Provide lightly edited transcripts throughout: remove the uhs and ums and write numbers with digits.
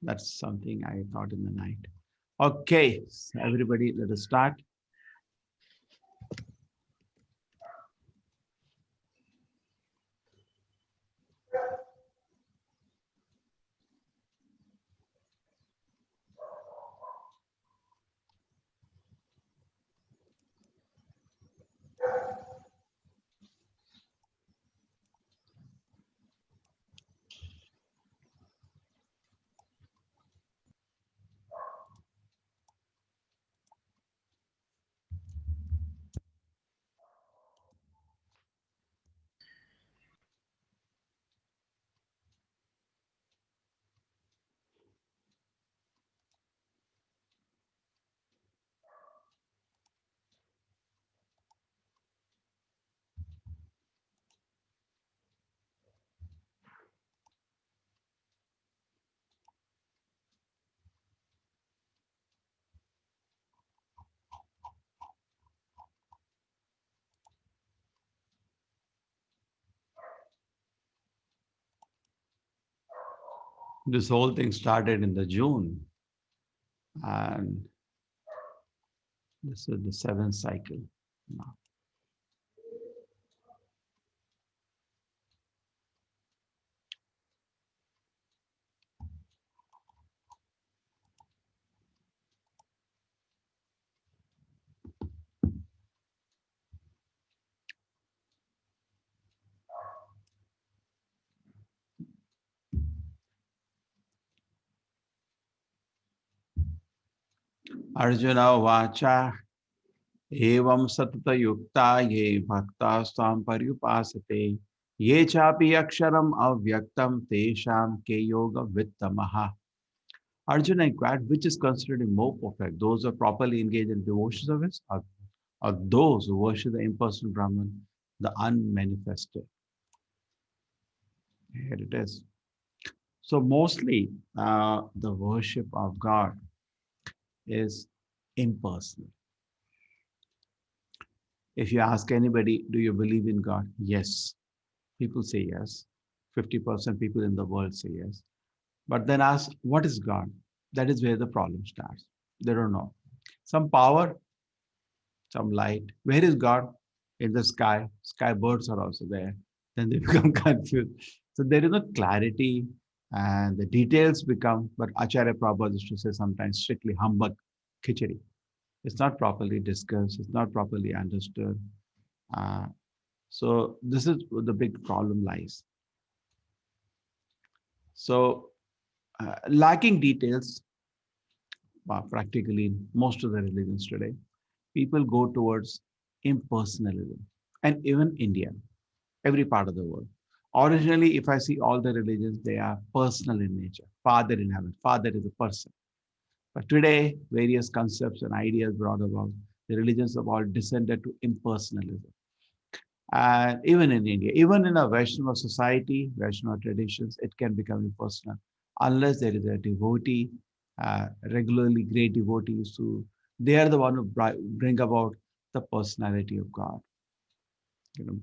That's something I thought in the night. Okay, so everybody, let us start. This whole thing started in the June, and this is the seventh cycle now. Arjuna Vacha Evam Satata Yukta Ye Bhakta Stam Paryupasate Ye Chapi Aksharam Avyaktam Tesham Ke Yoga Vittamaha. Arjuna inquired, which is considered more perfect, those who are properly engaged in devotion service, or those who worship the impersonal Brahman, the unmanifested. Here it is. So mostly the worship of God is impersonal. If you ask anybody, do you believe in God? Yes. People say yes. 50% people in the world say yes. But then ask, what is God? That is where the problem starts. They don't know. Some power, some light. Where is God? In the sky. Sky birds are also there. Then they become confused. So there is no clarity and the details become, but Acharya Prabhupada used to say sometimes strictly humbug, khichdi. It's not properly discussed, it's not properly understood. Uh, so this is where the big problem lies. So lacking details, practically in most of the religions today, people go towards impersonalism. And even India, every part of the world. Originally, if I see all the religions, they are personal in nature. Father in heaven, Father is a person. But today, various concepts and ideas brought about, the religions have all descended to impersonalism. And even in India, even in a Vaishnava society, Vaishnava traditions, it can become impersonal unless there is a devotee, regularly great devotees who they are the one who bring about the personality of God.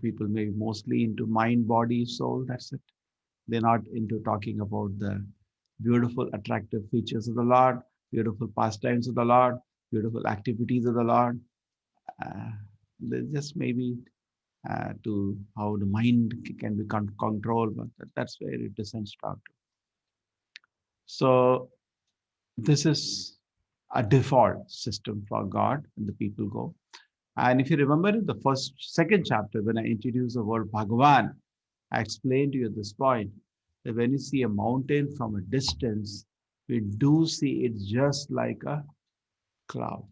People may be mostly into mind, body, soul. That's it. They're not into talking about the beautiful, attractive features of the Lord, beautiful pastimes of the Lord, beautiful activities of the Lord. Uh, they just maybe to how the mind can be controlled, but that's where it doesn't start. So this is a default system for God when the people go. And if you remember in the second chapter, when I introduced the word Bhagavan, I explained to you at this point that when you see a mountain from a distance, we do see it just like a cloud.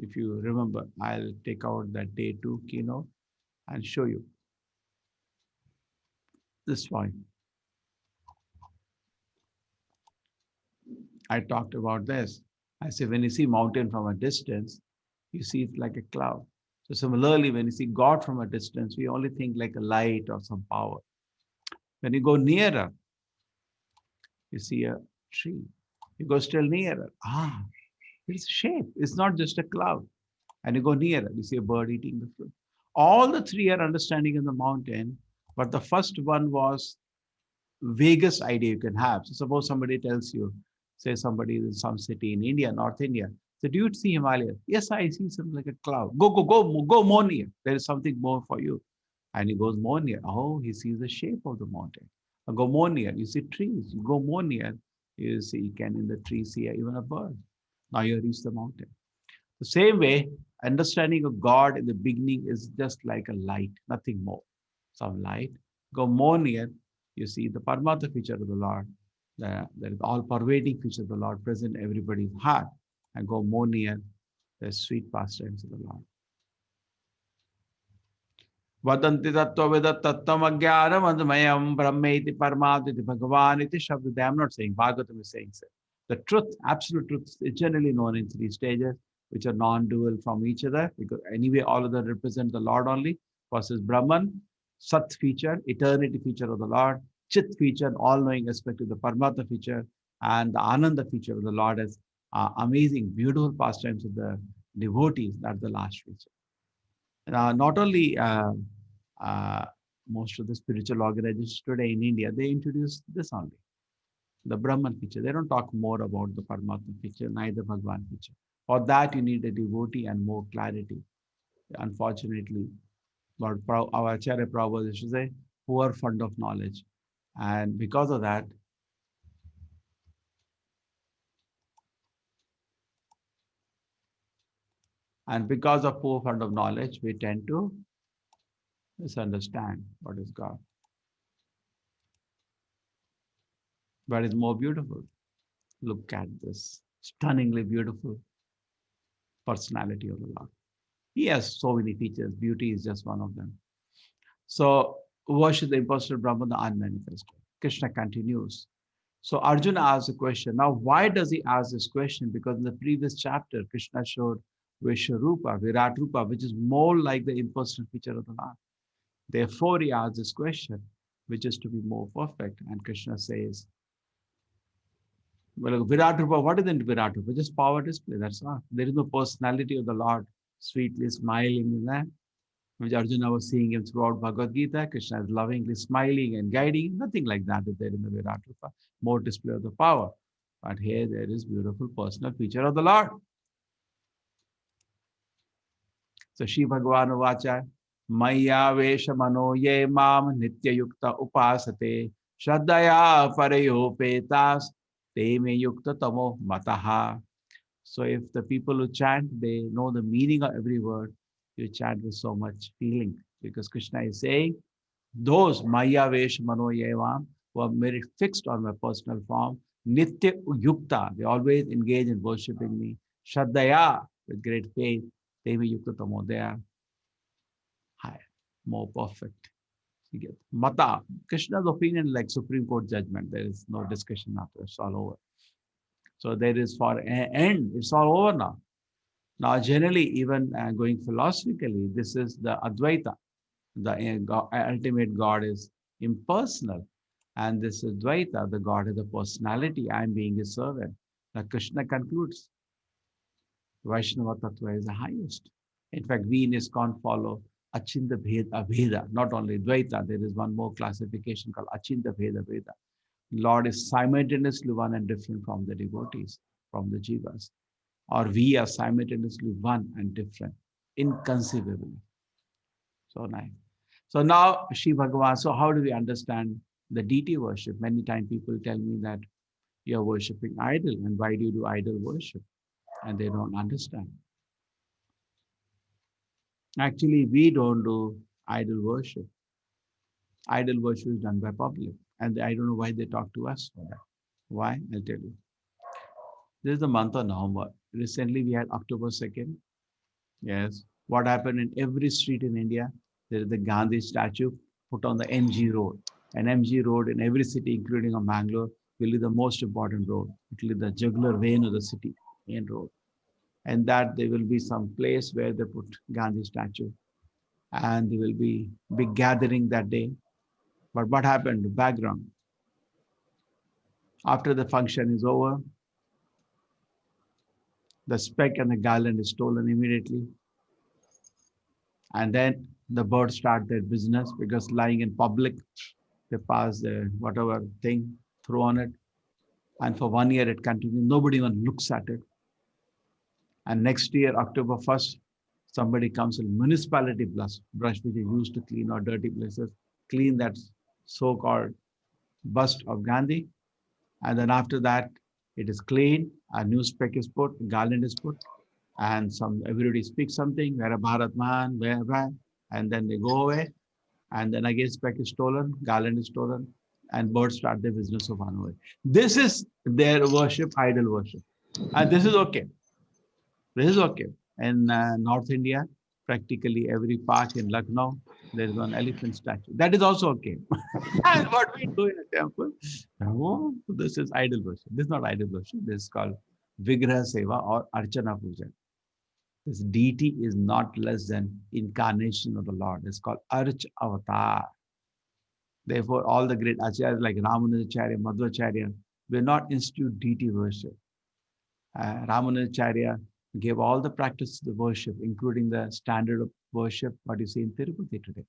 If you remember, I'll take out that day two keynote and show you this point. I talked about this. I say when you see mountain from a distance, you see it like a cloud. So similarly, when you see God from a distance, we only think like a light or some power. When you go nearer, you see a tree. You go still nearer. It's a shape. It's not just a cloud. And you go nearer, you see a bird eating the fruit. All the three are understanding in the mountain, but the first one was vaguest idea you can have. So suppose somebody tells you, say somebody is in some city in India, North India. So do you see Himalaya? Yes, I see something like a cloud. Go more near. There is something more for you. And he goes more near. Oh, he sees the shape of the mountain. Go more near. You see trees. You go more near. You see, you can in the tree see even a bird. Now you reach the mountain. The same way, understanding of God in the beginning is just like a light, nothing more. Some light. Go more near, you see the Paramatma feature of the Lord. There is all pervading feature of the Lord present in everybody's heart. And go more near the sweet pastimes of the Lord. Vadanti tattva vedat tattvam ajnanam admayam brahmeti paramatiti bhagavan iti shabdade. I'm not saying, Bhagavatam is saying so. The truth, absolute truth, is generally known in three stages, which are non-dual from each other, because anyway, all of them represent the Lord only. First is Brahman, Sat feature, eternity feature of the Lord, Chit feature, all-knowing aspect of the Paramatma feature, and the Ananda feature of the Lord as amazing, beautiful pastimes of the devotees. That's the last feature. Not only uh, most of the spiritual organizations today in India, they introduce this only, the Brahman feature. They don't talk more about the Paramatma feature, neither Bhagwan feature. For that, you need a devotee and more clarity. Unfortunately, but our Acharya Prabhupada used to say, poor fund of knowledge. And because of that, and because of poor fund of knowledge, we tend to misunderstand what is God. But it's more beautiful. Look at this stunningly beautiful personality of the Lord. He has so many features. Beauty is just one of them. So, worship the impersonal Brahman, the unmanifested. Krishna continues. So, Arjuna asks a question. Now, why does he ask this question? Because in the previous chapter, Krishna showed Vishwarupa, Virat Rupa, which is more like the impersonal feature of the Lord. Therefore, he asks this question, which is to be more perfect. And Krishna says, well, Virat Rupa, what is in Virat Rupa? Just power display, that's all. There is no personality of the Lord sweetly smiling in that, which Arjuna was seeing him throughout Bhagavad Gita. Krishna is lovingly smiling and guiding. Nothing like that is there in the Virat Rupa. More display of the power. But here there is beautiful personal feature of the Lord. So Shri Bhagavan Vacha, Maya Vesha Mano Ye Mam Nitya Yukta Upasate Shraddaya Parayo Petas Te Me Yukta Tamo Mataha. So if the people who chant, they know the meaning of every word, you chant with so much feeling. Because Krishna is saying, those Maya Vesh Mano Yevam who are very fixed on my personal form, Nitya Yukta, they always engage in worshipping me. Shraddaya, with great faith, Devi Yukta Tamo, they are higher, more perfect. You get Mata, Krishna's opinion like Supreme Court judgment. There is no discussion after, it's all over. So there is for an end, it's all over now. Now, generally, even going philosophically, this is the Advaita. The ultimate God is impersonal. And this is Dvaita, the God is a personality. I am being his servant. Now, Krishna concludes, Vaishnava Tattva is the highest. In fact, we in ISKCON follow Achinta Bheda Abheda, not only Dvaita, there is one more classification called Achinta Bheda Veda. Lord is simultaneously one and different from the devotees, from the jivas. Or we are simultaneously one and different, inconceivably. So nice. So now, Shri Bhagavan, so how do we understand the deity worship? Many times people tell me that you're worshipping idol, and why do you do idol worship? And they don't understand. Actually, we don't do idol worship. Idol worship is done by public. And I don't know why they talk to us for that. Why? I'll tell you. This is the month of November. Recently, we had October 2nd. Yes. What happened in every street in India? There is the Gandhi statue put on the MG road. And MG road in every city, including a Bangalore, will be the most important road. It will be the jugular vein of the city, main road. And that there will be some place where they put Gandhi statue. And there will be big gathering that day. But what happened? The background. After the function is over, the speck and the garland is stolen immediately. And then the birds start their business because lying in public, They pass the whatever thing, throw on it, and for 1 year it continues. Nobody even looks at it. And next year, October 1st, somebody comes in municipality brush which is used to clean our dirty places, clean that so-called bust of Gandhi. And then after that, it is clean, a new spec is put, garland is put, and some everybody speaks something, where a Bharat man, where, and then they go away, and then again spec is stolen, garland is stolen, and birds start their business of one way. This is their worship, idol worship. And this is okay. This is okay. In North India, practically every park in Lucknow, there is one elephant statue. That is also okay. And what we do in a temple, oh, this is idol worship. This is not idol worship. This is called Vigraha Seva or Archana Puja. This deity is not less than incarnation of the Lord. It's called Arch Avatar. Therefore, all the great acharyas like Ramanujacharya, Madhvacharya, will not institute deity worship. Ramanujacharya gave all the practice of the worship, including the standard of worship, what you see in Tirupati today,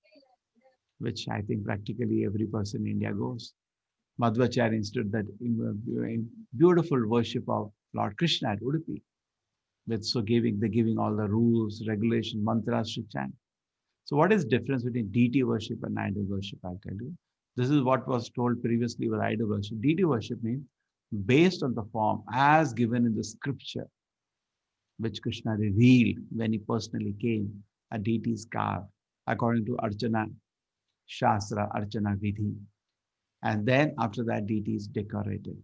which I think practically every person in India goes. Madhvacharya instituted that in beautiful worship of Lord Krishna at Udupi, with so giving all the rules, regulation, mantras to chant. So what is the difference between deity worship and idol worship? I'll tell you. This is what was told previously with idol worship. Deity worship means based on the form as given in the scripture, which Krishna revealed when he personally came, a deity is carved according to Archana Shastra, Archana Vidhi. And then after that, deity is decorated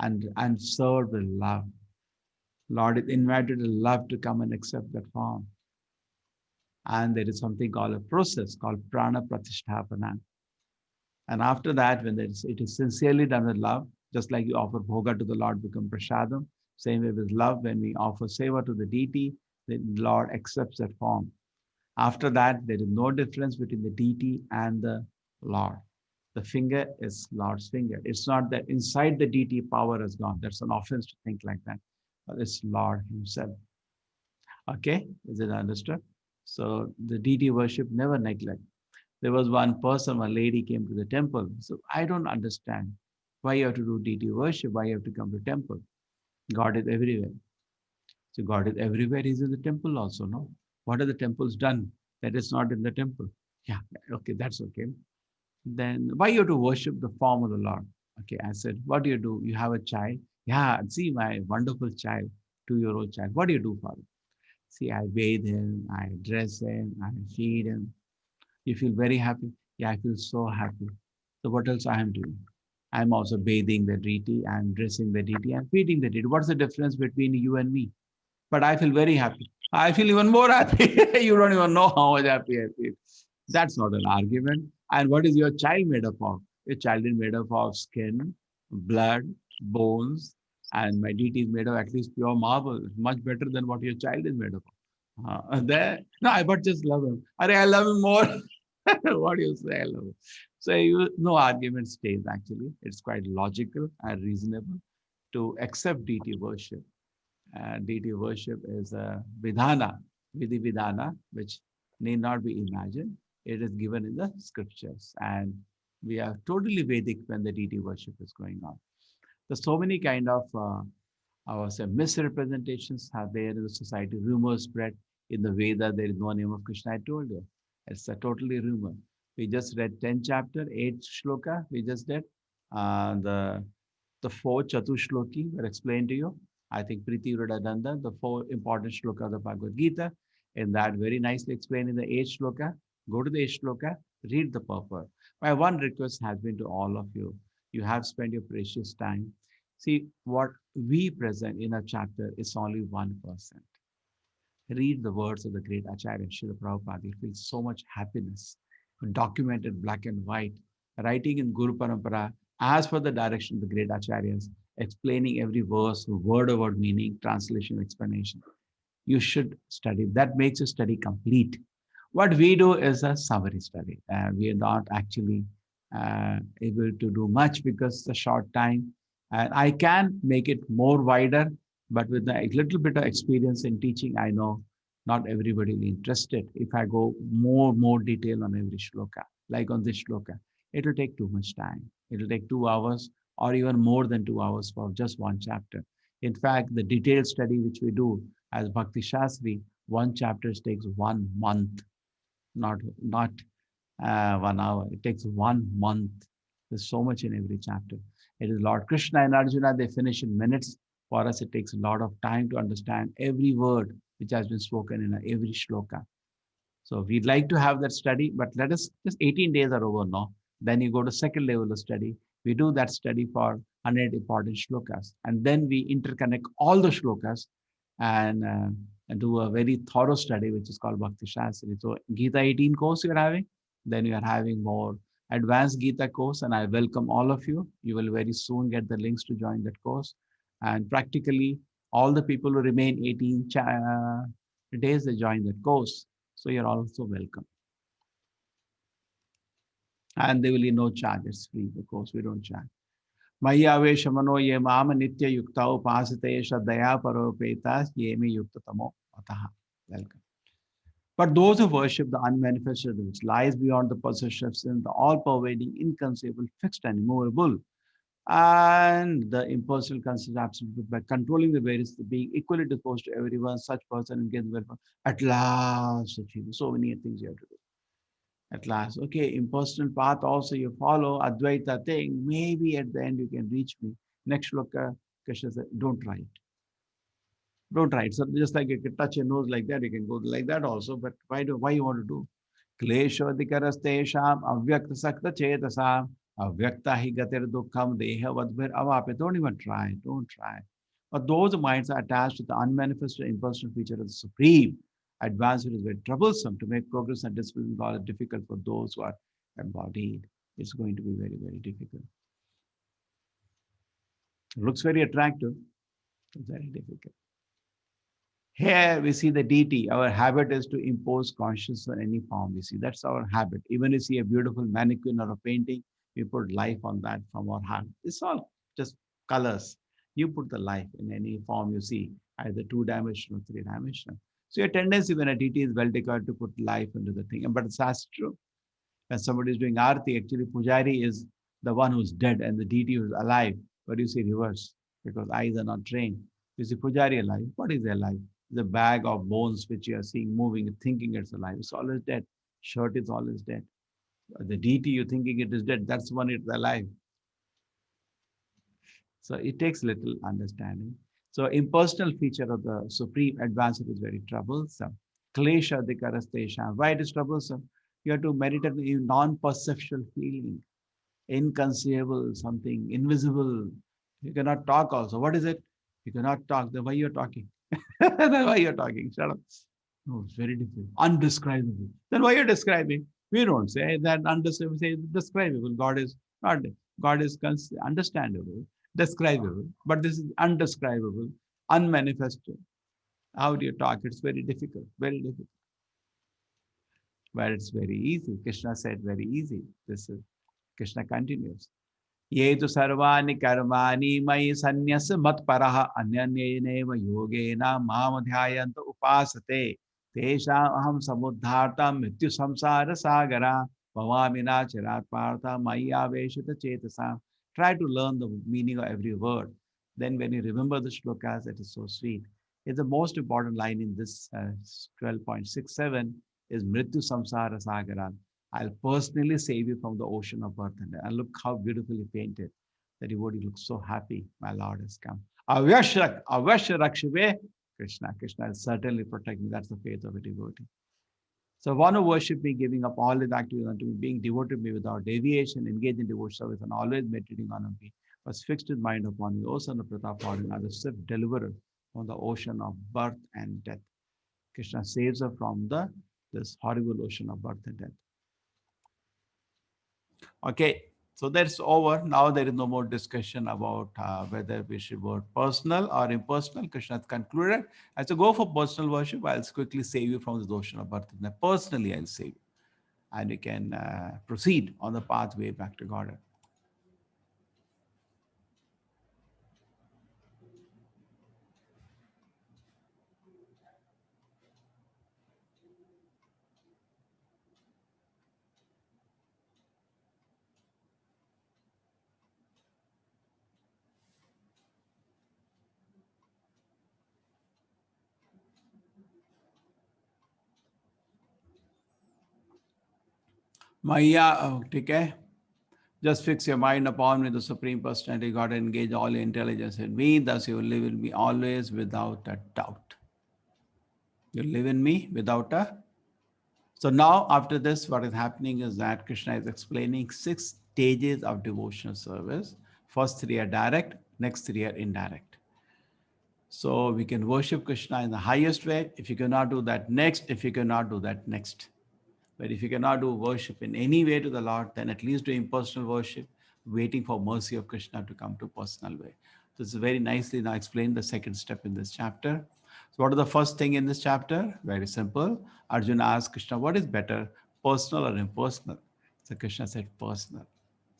and served with love. Lord is invited with love to come and accept that form. And there is something called a process called Prana Pratisthapana. And after that, when it is sincerely done with love, just like you offer bhoga to the Lord, become prasadam, same way with love, when we offer seva to the deity, the Lord accepts that form. After that, there is no difference between the deity and the Lord. The finger is Lord's finger. It's not that inside the deity power has gone. That's an offense to think like that. But it's Lord himself. Okay, is it understood? So the deity worship never neglect. There was one person, a lady came to the temple. So I don't understand why you have to do deity worship, why you have to come to temple. God is everywhere. So God is everywhere. He's in the temple also, no? What are the temples done that is not in the temple? Yeah, okay, that's okay. Then why you have to worship the form of the Lord? Okay, I said, what do? You have a child? Yeah, see my wonderful child, 2-year-old child. What do you do for him? See, I bathe him, I dress him, I feed him. You feel very happy? Yeah, I feel so happy. So what else I am doing? I'm also bathing the deity, I'm dressing the deity, I'm feeding the deity. What's the difference between you and me? But I feel very happy. I feel even more happy. You don't even know how much happy I feel. That's not an argument. And what is your child made up of? Your child is made up of skin, blood, bones, and my deity is made of at least pure marble, much better than what your child is made of. No, I but just love him. I love him more. What do you say? I love him. So no argument stays actually. It's quite logical and reasonable to accept deity worship. Deity worship is a vidhana, vidhi vidhana, which need not be imagined. It is given in the scriptures. And we are totally Vedic when the deity worship is going on. There's so many kind of our say, misrepresentations are there in the society. Rumors spread in the Veda. There is no name of Krishna. I told you, it's a totally rumor. We just read 10 chapter, 8 shloka. We just did the 4 Chatushloki were explained to you. I think Priti would have done that. The 4 important shloka of the Bhagavad Gita. In that, very nicely explained in the 8th shloka. Go to the 8th shloka, read the purport. My one request has been to all of you. You have spent your precious time. See, what we present in a chapter is only 1%. Read the words of the great Acharya Srila Prabhupada. You feel so much happiness. Documented black and white, writing in Guru Parampara as per the direction of the great Acharyas, explaining every verse, word over meaning, translation, explanation. You should study. That makes your study complete. What we do is a summary study. We are not actually able to do much because it's a short time. And I can make it more wider, but with a little bit of experience in teaching, I know not everybody will be interested if I go more detail on every shloka. like on this shloka. It will take too much time. It will take 2 hours or even more than 2 hours for just one chapter. In fact, the detailed study which we do as Bhakti Shastri, one chapter takes 1 month, not 1 hour. It takes 1 month. There's so much in every chapter. It is Lord Krishna and Arjuna, they finish in minutes. For us, it takes a lot of time to understand every word which has been spoken in every shloka. So we'd like to have that study, but let us just 18 days are over now. Then you go to second level of study. We do that study for 100 important shlokas. And then we interconnect all the shlokas and do a very thorough study, which is called Bhakti Shastri. So Gita 18 course you're having, then you are having more advanced Gita course, and I welcome all of you. You will very soon get the links to join that course. And practically all the people who remain 18 days, they join that course. So you're also welcome. And there will be no charge. It's free. Of course, we don't charge. Mayave Shamano ye mama nitya yukta upasate shadaya paropeta yemi yukta tamo ataha. Welcome. But those who worship the unmanifested, which lies beyond the possession of sin, the all-pervading, inconceivable, fixed and immovable, and the impersonal concept absolute by controlling the various being equally disposed to everyone, such person and get welfare at last achieve. So many things you have to do. At last. Okay, impersonal path also you follow, Advaita thing, maybe at the end you can reach me. Next shloka, Krishna said, don't try it. Don't try it. So just like you can touch your nose like that, you can go like that also, but why you want to do? Kleshodhikarastesham avyakta sakta chetasam avyakta hi gatir dukkham deha vadbhir avape. Don't even try. Don't try. But those minds are attached to the unmanifested impersonal feature of the Supreme. Advancement is very troublesome. To make progress and discipline God is difficult for those who are embodied. It's going to be very, very difficult. It looks very attractive. It's very difficult. Here we see the deity. Our habit is to impose consciousness on any form we see. That's our habit. Even if you see a beautiful mannequin or a painting, we put life on that from our heart. It's all just colors. You put the life in any form you see, either two-dimensional or three-dimensional. So your tendency when a deity is well decorated to put life into the thing. But it's as true. When somebody is doing arti, actually pujari is the one who's dead and the deity who's alive. But you see reverse because eyes are not trained. You see pujari alive. What is alive? The bag of bones which you are seeing moving, thinking it's alive. It's always dead. Shirt is always dead. The deity you're thinking it is dead, that's one it's alive. So it takes little understanding. So impersonal feature of the supreme advancer is very troublesome. Klesha dikarastesha. Why it is troublesome? You have to meditate in non-perceptual feeling, inconceivable, something invisible. You cannot talk also. What is it? You cannot talk. Then why you're talking? Then why you're talking? Shut up. No, it's very difficult. Undescribable. Then why you're describing? We don't say that undescribable. We say describable. God is not. God is understandable, describable, but this is undescribable, unmanifested. How do you talk? It's very difficult. Very difficult. But it's very easy. Krishna said very easy. This is Krishna continues. ये तो सर्वाणि कर्माणि मयि सन्न्यस्य मत्परः अन्यन्येनैव योगेन मां ध्यायन्त उपासते तेषाम् अहं समुद्धार्ता मृत्यु संसार सागरा भवामि न चिरात् पार्थ मयि आवेशित चेतसा. Try to learn the meaning of every word. Then when you remember the shlokas, it is so sweet. It's the most important line in this 12.67 is Mrityu Samsara Sagara. I'll personally save you from the ocean of birth and death. And look how beautifully painted. The devotee looks so happy. My Lord has come. Avashrak, Avashrakshive. Krishna. Krishna will certainly protect me. That's the faith of a devotee. So one who worship me, giving up all his activities unto me, being devoted to me without deviation, engaged in devotional service, and always meditating on me, was fixed his mind upon me. O son of Pratap, as a swift deliverer from the ocean of birth and death. Krishna saves her from this horrible ocean of birth and death. Okay, so that's over. Now there is no more discussion about whether we should work personal or impersonal. Krishna has concluded. As to go for personal worship, I'll quickly save you from the ocean of birth. Personally, I'll save you. And you can proceed on the pathway back to Godhead. Maya, okay. Just fix your mind upon me, the Supreme Personality God, and engage all your intelligence in me. Thus you will live in me always without a doubt. You live in me without a. So now after this, what is happening is that Krishna is explaining 6 stages of devotional service. First 3 are direct, next 3 are indirect. So we can worship Krishna in the highest way. If you cannot do that next, if you cannot do that next. But if you cannot do worship in any way to the Lord, then at least do impersonal worship, waiting for mercy of Krishna to come to personal way. So it's very nicely now explained the second step in this chapter. So what is the first thing in this chapter? Very simple. Arjuna asked Krishna, what is better, personal or impersonal? So Krishna said personal.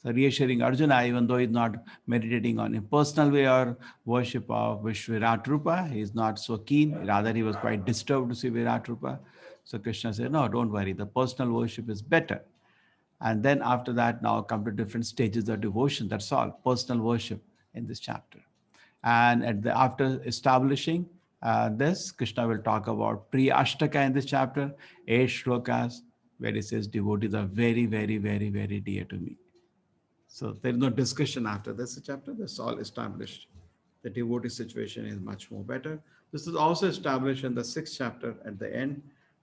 So reassuring Arjuna, even though he's not meditating on impersonal way or worship of Virat Rupa, he's not so keen. Rather, he was quite disturbed to see Virat Rupa. So Krishna said, no, don't worry. The personal worship is better. And then after that, now come to different stages of devotion. That's all, personal worship in this chapter. And after establishing this, Krishna will talk about Priya Ashtaka in this chapter, 8 shlokas, where he says, devotees are very, very, very, very dear to me. So there is no discussion after this chapter. That's all established. The devotee situation is much more better. This is also established in the 6th chapter at the end,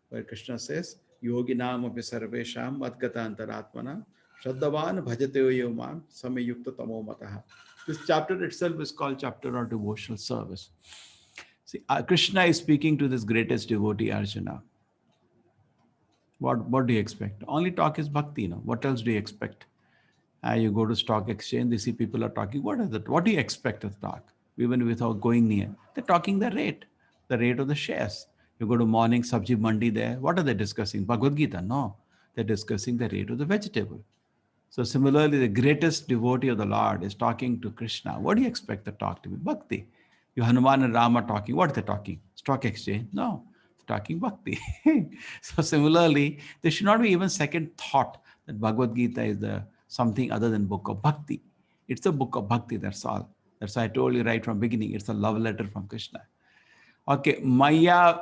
where Krishna says, Yoginam api sarvesham madgata antaratmana shraddhavan bhajate yomam samayukta tamo mataha. This chapter itself is called chapter on devotional service. See, Krishna is speaking to this greatest devotee, Arjuna. What do you expect? Only talk is bhakti, no? What else do you expect? You go to stock exchange, they see people are talking. What is it? What do you expect of talk? Even without going near, they're talking the rate of the shares. You go to morning sabji mandi there. What are they discussing? Bhagavad Gita? No, they're discussing the rate of the vegetable. So similarly, the greatest devotee of the Lord is talking to Krishna. What do you expect the talk to be? Bhakti. You Hanuman and Rama talking. What are they talking? Stock exchange? No, it's talking bhakti. So similarly, there should not be even second thought that Bhagavad Gita is the something other than book of bhakti. It's a book of bhakti. That's all. That's why I told you right from beginning. It's a love letter from Krishna. Okay, Maya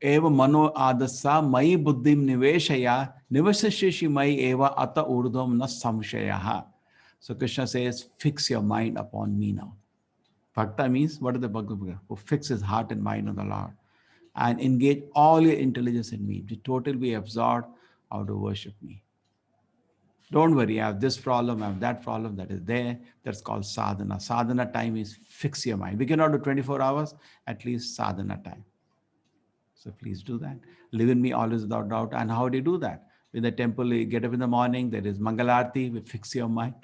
eva mano adasa mai buddhim niveshaya nivasashishi mai eva ata urdham na samshayaha. So Krishna says, fix your mind upon me now. Bhakta means, what is the Bhagavad Gita? Who fix his heart and mind on the Lord and engage all your intelligence in me. Be totally absorbed how to worship me. Don't worry, I have this problem, I have that problem, that is there. That's called sadhana. Sadhana time is fix your mind. We cannot do 24 hours, at least sadhana time. So please do that. Live in me always without doubt. And how do you do that? In the temple, you get up in the morning, there is Mangalarti, we fix your mind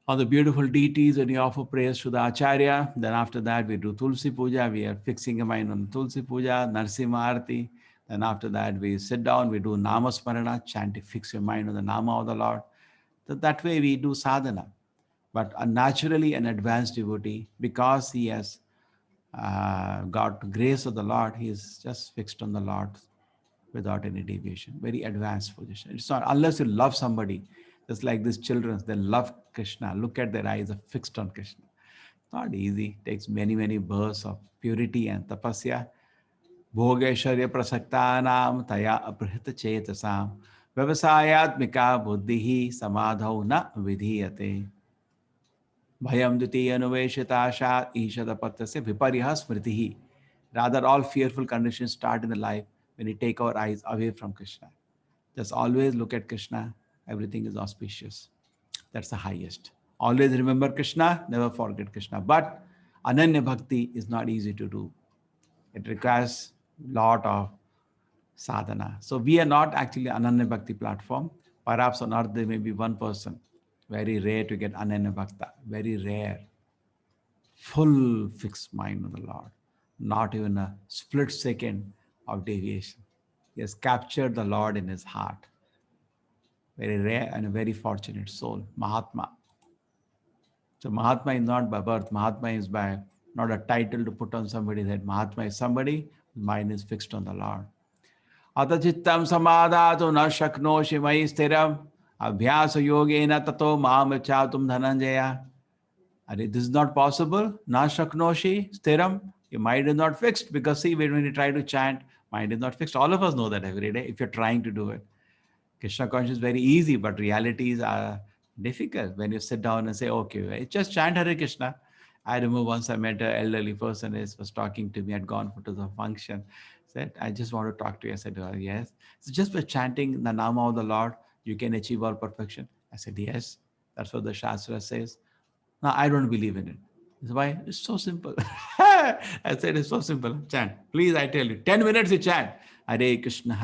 on the beautiful deities and you offer prayers to the Acharya. Then after that, we do Tulsi Puja. We are fixing a mind on Tulsi Puja, Narsimha Arti. Then after that, we sit down, we do Nama Smarana, chant, fix your mind on the Nama of the Lord. So that way we do sadhana. But naturally an advanced devotee, because he has got grace of the Lord, he is just fixed on the Lord without any deviation. Very advanced position. It's not, unless you love somebody, just like these children, they love Krishna. Look at their eyes are fixed on Krishna. It's not easy. It takes many, many births of purity and tapasya. Bhogeshwarya prasaktanam taya aprihita chetasam vyavasayatmika buddhihi samadhau na vidhiyate. Bhayam dvitiya anuveshitashat ishadapatasya vipariha smritihi. Rather, all fearful conditions start in the life when we take our eyes away from Krishna. Just always look at Krishna. Everything is auspicious. That's the highest. Always remember Krishna, never forget Krishna. But Ananya Bhakti is not easy to do. It requires a lot of sadhana. So we are not actually Ananya Bhakti platform. Perhaps on earth there may be one person. Very rare to get Ananya Bhakta. Very rare. Full fixed mind on the Lord. Not even a split second of deviation. He has captured the Lord in his heart. Very rare and a very fortunate soul, Mahatma. So Mahatma is not by birth. Mahatma is by not a title to put on somebody's head. Mahatma is somebody whose mind is fixed on the Lord. Atachittam samadhatu na shaknoshi mai stiram abhyasa yogena tato maam chatum dhananjaya. And this is not possible. Na shaknoshi stiram. Your mind is not fixed because see, when you try to chant, mind is not fixed. All of us know that every day if you're trying to do it. Krishna consciousness is very easy, but realities are difficult when you sit down and say, okay, right, just chant Hare Krishna. I remember once I met an elderly person who was talking to me, had gone to the function, said, I just want to talk to you. I said, yes. So just by chanting the Nama of the Lord, you can achieve all perfection. I said, yes, that's what the Shastra says. No, I don't believe in it. He said, why? It's so simple. I said, it's so simple. Chant. Please, I tell you, 10 minutes you chant. Hare Krishna,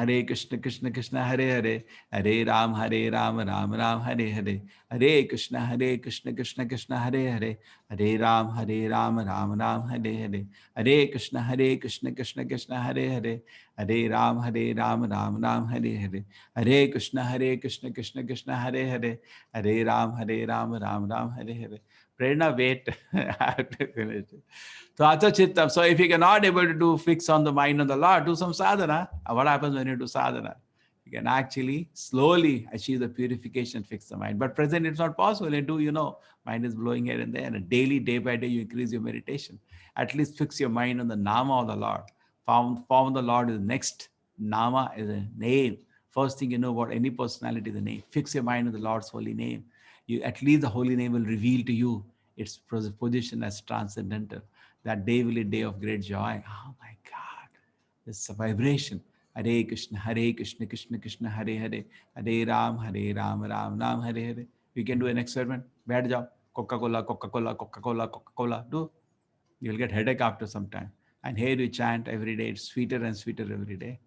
Krishna Krishna, Hare Hare, Hare Ram, Ram Ram, Hare Hare, Hare Krishna, Krishna Krishna, Hare Hare, Hare Ram, Ram Ram, Hare Hare, Hare Krishna, Krishna Krishna, Hare Hare, Hare Ram, Ram Ram, Hare Hare, Hare Krishna, Krishna Hare Hare, Hare Ram, Ram Ram, Hare Hare. Prerna, wait. I have to finish it. So, Atha Chittam. So, if you cannot able to do fix on the mind on the Lord, do some sadhana. What happens when you do sadhana? You can actually slowly achieve the purification, fix the mind. But present, it's not possible. You do, mind is blowing here and there. And daily, day by day, you increase your meditation. At least fix your mind on the Nama of the Lord. Form of the Lord is next. Nama is a name. First thing you know about any personality, the name. Fix your mind on the Lord's holy name. You at least the holy name will reveal to you its position as transcendental. That day will be a day of great joy. Oh my God, this vibration. Hare Krishna, Krishna Krishna, Hare Hare, Hare Ram, Ram Ram, Hare Hare. We can do an experiment. Baith jao, Coca-Cola, Coca-Cola, Coca-Cola, Coca-Cola. Do. You'll get headache after some time. And here we chant every day. It's sweeter and sweeter every day.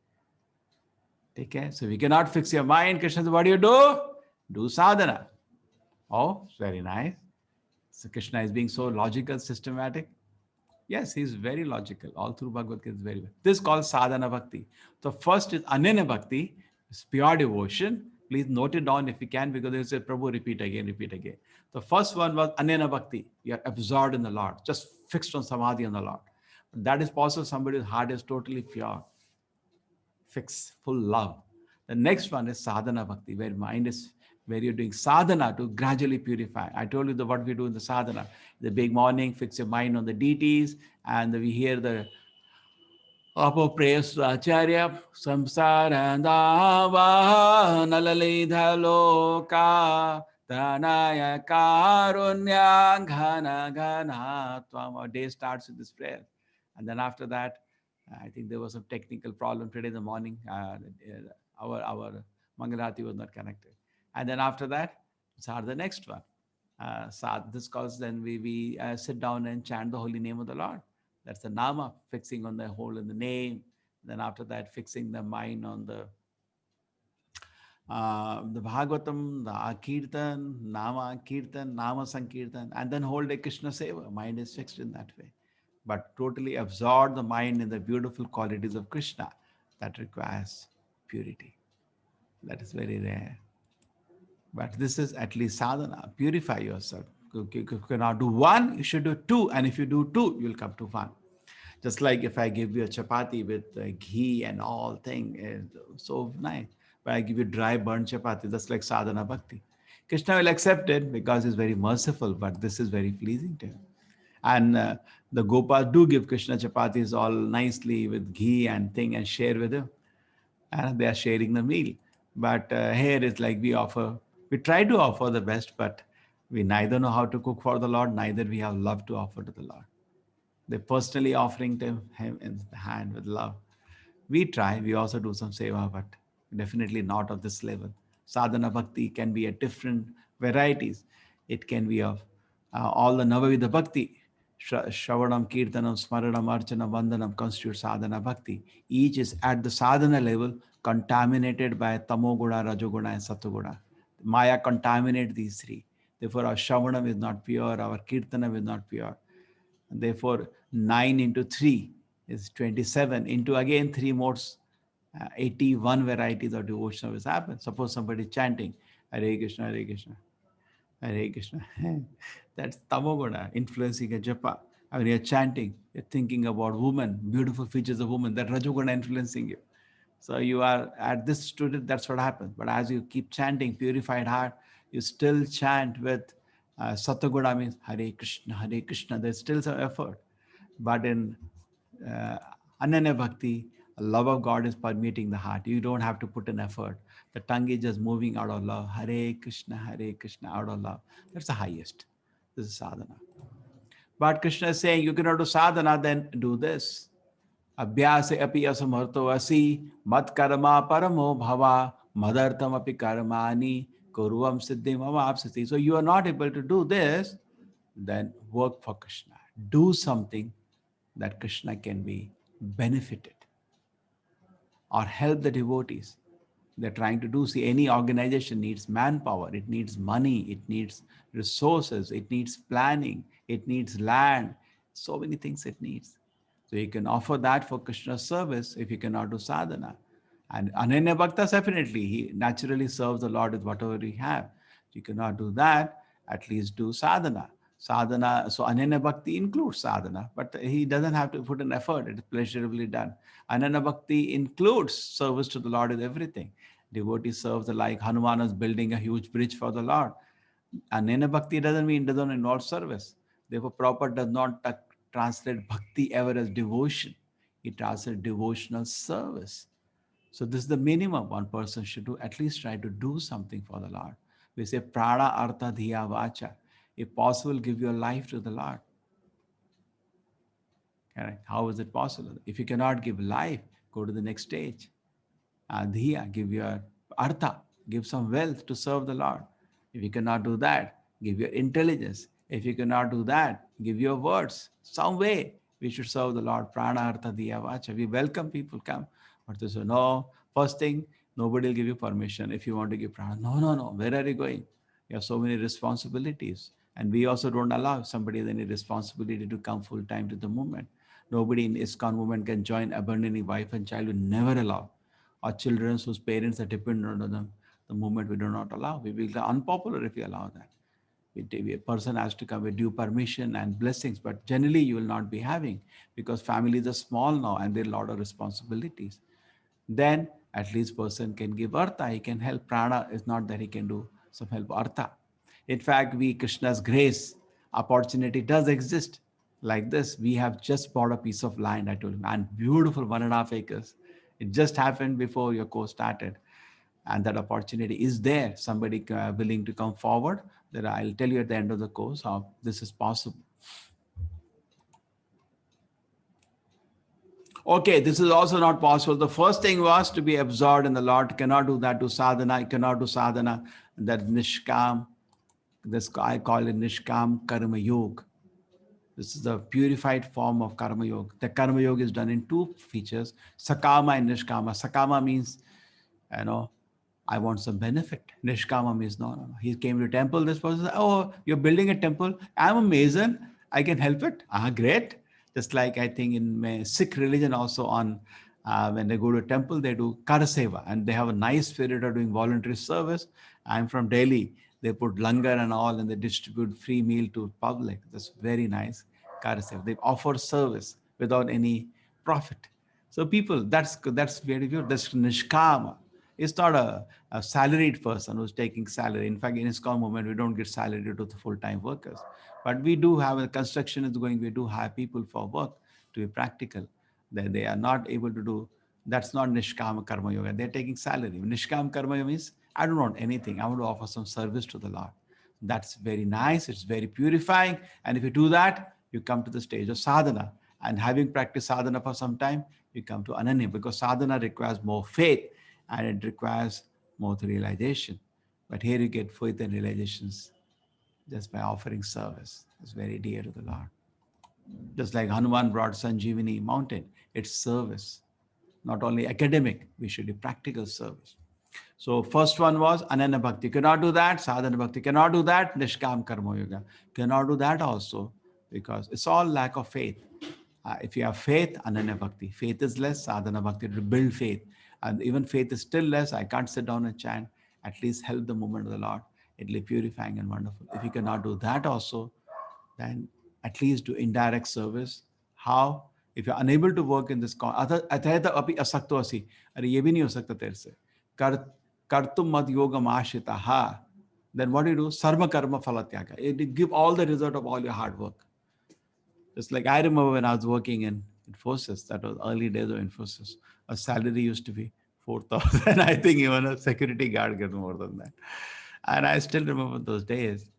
Take care. So we cannot fix your mind. Krishna says, what do? Do sadhana. Oh, it's very nice. So Krishna is being so logical, systematic. Yes, he's very logical. All through Bhagavad Gita is very well. This is called sadhana bhakti. So first is ananya bhakti, it's pure devotion. Please note it down if you can, because they say, Prabhu, repeat again, repeat again. The first one was ananya bhakti. You are absorbed in the Lord, just fixed on samadhi on the Lord. That is possible. Somebody's heart is totally pure, fixed, full love. The next one is sadhana bhakti, where mind is, where you're doing sadhana to gradually purify. I told you what we do in the sadhana. The big morning, fix your mind on the deities, and we hear the prayers to Acharya, samsarandava nalalidha loka tanaya karunya ghana ghana tvam. Our day starts with this prayer. And then after that, I think there was some technical problem today in the morning. Our Mangalati was not connected. And then after that, start the next one. This calls, then we sit down and chant the holy name of the Lord. That's the Nama, fixing on the whole in the name. Then after that, fixing the mind on the Bhagavatam, the Kirtan, Nama Sankirtan, and then whole day Krishna Seva. Mind is fixed in that way. But totally absorb the mind in the beautiful qualities of Krishna. That requires purity. That is very rare. But this is at least sadhana. Purify yourself. If you cannot do one, you should do two. And if you do two, you'll come to one. Just like if I give you a chapati with ghee and all thing, it's so nice. But I give you dry burnt chapati, that's like sadhana bhakti. Krishna will accept it because he's very merciful, but this is very pleasing to him. And the Gopas do give Krishna chapatis all nicely with ghee and thing and share with him. And they are sharing the meal. But here it's like we try to offer the best, but we neither know how to cook for the Lord, neither we have love to offer to the Lord. They're personally offering to him in the hand with love. We try, we also do some seva, but definitely not of this level. Sadhana bhakti can be at different varieties. It can be of all the Navavidha bhakti. Shravanam, Kirtanam, Smaranam, Archanam, Vandanam constitute sadhana bhakti. Each is at the sadhana level contaminated by tamoguna, rajoguna, and satoguna. Maya contaminate these three. Therefore, our Shravanam is not pure, our Kirtanam is not pure. And therefore, 9 into 3 is 27. Into again 3 modes, 81 varieties of devotion has happened. Suppose somebody chanting, Hare Krishna, Hare Krishna, Hare Krishna. That's tamoguna, influencing a japa. When you're chanting, you're thinking about woman, beautiful features of woman, that rajoguna influencing you. So you are at this student, that's what happens. But as you keep chanting, purified heart, you still chant with Sataguna, means Hare Krishna, Hare Krishna. There's still some effort. But in Ananya Bhakti, The love of God is permeating the heart. You don't have to put an effort. The tongue is just moving out of love. Hare Krishna, out of love. That's the highest. This is sadhana. But Krishna is saying, you cannot do sadhana, then do this. Abhyase api asamartho asi mat karma paramo bhava madartam api karmani kuruvam siddhim avapsati. So you are not able to do this, then work for Krishna. Do something that Krishna can be benefited, or help the devotees. They're trying to do. See, any organization needs manpower, it needs money, it needs resources, it needs planning, it needs land, so many things it needs. So you can offer that for Krishna's service if you cannot do sadhana. And Ananya Bhakta, definitely, he naturally serves the Lord with whatever he have. If you cannot do that, at least do sadhana. Sadhana, so Ananya Bhakti includes sadhana, but he doesn't have to put an effort. It is pleasurably done. Ananya Bhakti includes service to the Lord with everything. Devotee serves the like Hanuman is building a huge bridge for the Lord. Ananya Bhakti doesn't involve service. Therefore, Prabhupada does not translate bhakti ever as devotion. He translates devotional service. So this is the minimum one person should do. At least try to do something for the Lord. We say prana artha dhiya vacha. If possible, give your life to the Lord. Correct? How is it possible? If you cannot give life, go to the next stage. Dhiya, give your artha, give some wealth to serve the Lord. If you cannot do that, give your intelligence. If you cannot do that, give your words. Some way we should serve the Lord. Prana artha dhiya vacha. We welcome people come. But they say, no, first thing, nobody will give you permission if you want to give prana. No. Where are you going? You have so many responsibilities. And we also don't allow somebody with any responsibility to come full time to the movement. Nobody in ISKCON movement can join abandoning wife and child. We never allow. Or children whose parents are dependent on them, the movement we do not allow. We will be unpopular if we allow that. A person has to come with due permission and blessings, but generally you will not be having, because families are small now and there are a lot of responsibilities. Then at least person can give artha, he can help. Prana is not that he can do some help artha. In fact, we Krishna's grace, opportunity does exist. Like this, we have just bought a piece of land, I told him, and beautiful 1.5 acres. It just happened before your course started. And that opportunity is there. Somebody willing to come forward, that I'll tell you at the end of the course how this is possible. Okay, this is also not possible. The first thing was to be absorbed in the Lord. Cannot do that. Do sadhana. Cannot do sadhana. That nishkam. This I call it nishkam karma yoga. This is the purified form of karma yoga. The karma yoga is done in two features: sakama and nishkama. Sakama means, I want some benefit. Nishkama means no. He came to a temple. This person said, oh, you're building a temple. I'm a mason. I can help it. Great. Just like I think in my Sikh religion also, on when they go to a temple, they do karaseva, and they have a nice spirit of doing voluntary service. I'm from Delhi. They put langar and all, and they distribute free meal to public. That's very nice. Karaseva. They offer service without any profit. So people, that's very good. That's nishkama. It's not a salaried person who's taking salary. In fact, in ISKCON movement, we don't get salary to the full-time workers. But we do have, a construction is going, we do hire people for work to be practical. They are not able to do, that's not Nishkama Karma Yoga. They're taking salary. Nishkama Karma Yoga means, I don't want anything. I want to offer some service to the Lord. That's very nice. It's very purifying. And if you do that, you come to the stage of sadhana. And having practiced sadhana for some time, you come to ananya, because sadhana requires more faith and it requires more realization. But here you get faith and realizations just by offering service. It's very dear to the Lord. Just like Hanuman brought Sanjeevani mountain, it's service. Not only academic, we should do practical service. So first one was Ananya Bhakti. Cannot do that. Sadhana Bhakti cannot do that. Nishkam Karma Yoga cannot do that also, because it's all lack of faith. If you have faith, Ananya Bhakti. Faith is less, Sadhana Bhakti to build faith. And even faith is still less. I can't sit down and chant. At least help the movement of the Lord. It will be purifying and wonderful. If you cannot do that also, then at least do indirect service. How? If you're unable to work in this, kartum mad yoga ashitaha, then what do you do? Sarva karma phalatyaga. It give all the result of all your hard work. Just like I remember when I was working in Infosys, that was early days of Infosys. A salary used to be 4,000. I think even a security guard gets more than that. And I still remember those days.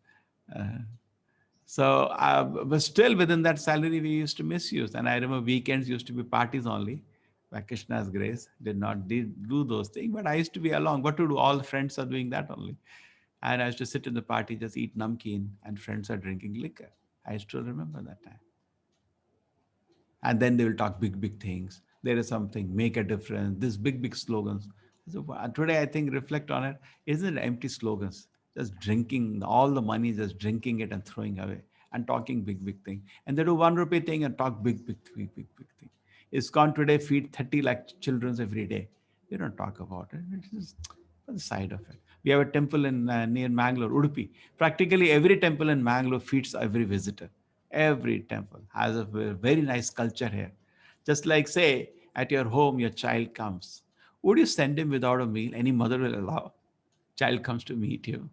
Uh, but still within that salary, we used to misuse. And I remember weekends used to be parties only. By Krishna's grace, do those things. But I used to be along. What to do? All friends are doing that only. And I used to sit in the party, just eat namkeen, and friends are drinking liquor. I still remember that time. And then they will talk big, big things. There is something, make a difference, this big, big slogans. So today, I think, reflect on it, isn't it empty slogans? Just drinking, all the money, just drinking it and throwing away and talking big, big thing. And they do 1 rupee thing and talk big, big, big, big, big thing. ISKCON today feed 30 lakh children every day. They don't talk about it. It's just the side of it. We have a temple in near Mangalore, Udupi. Practically every temple in Mangalore feeds every visitor. Every temple has a very nice culture here. Just like, say, at your home, your child comes. Would you send him without a meal? Any mother will allow. Child comes to meet you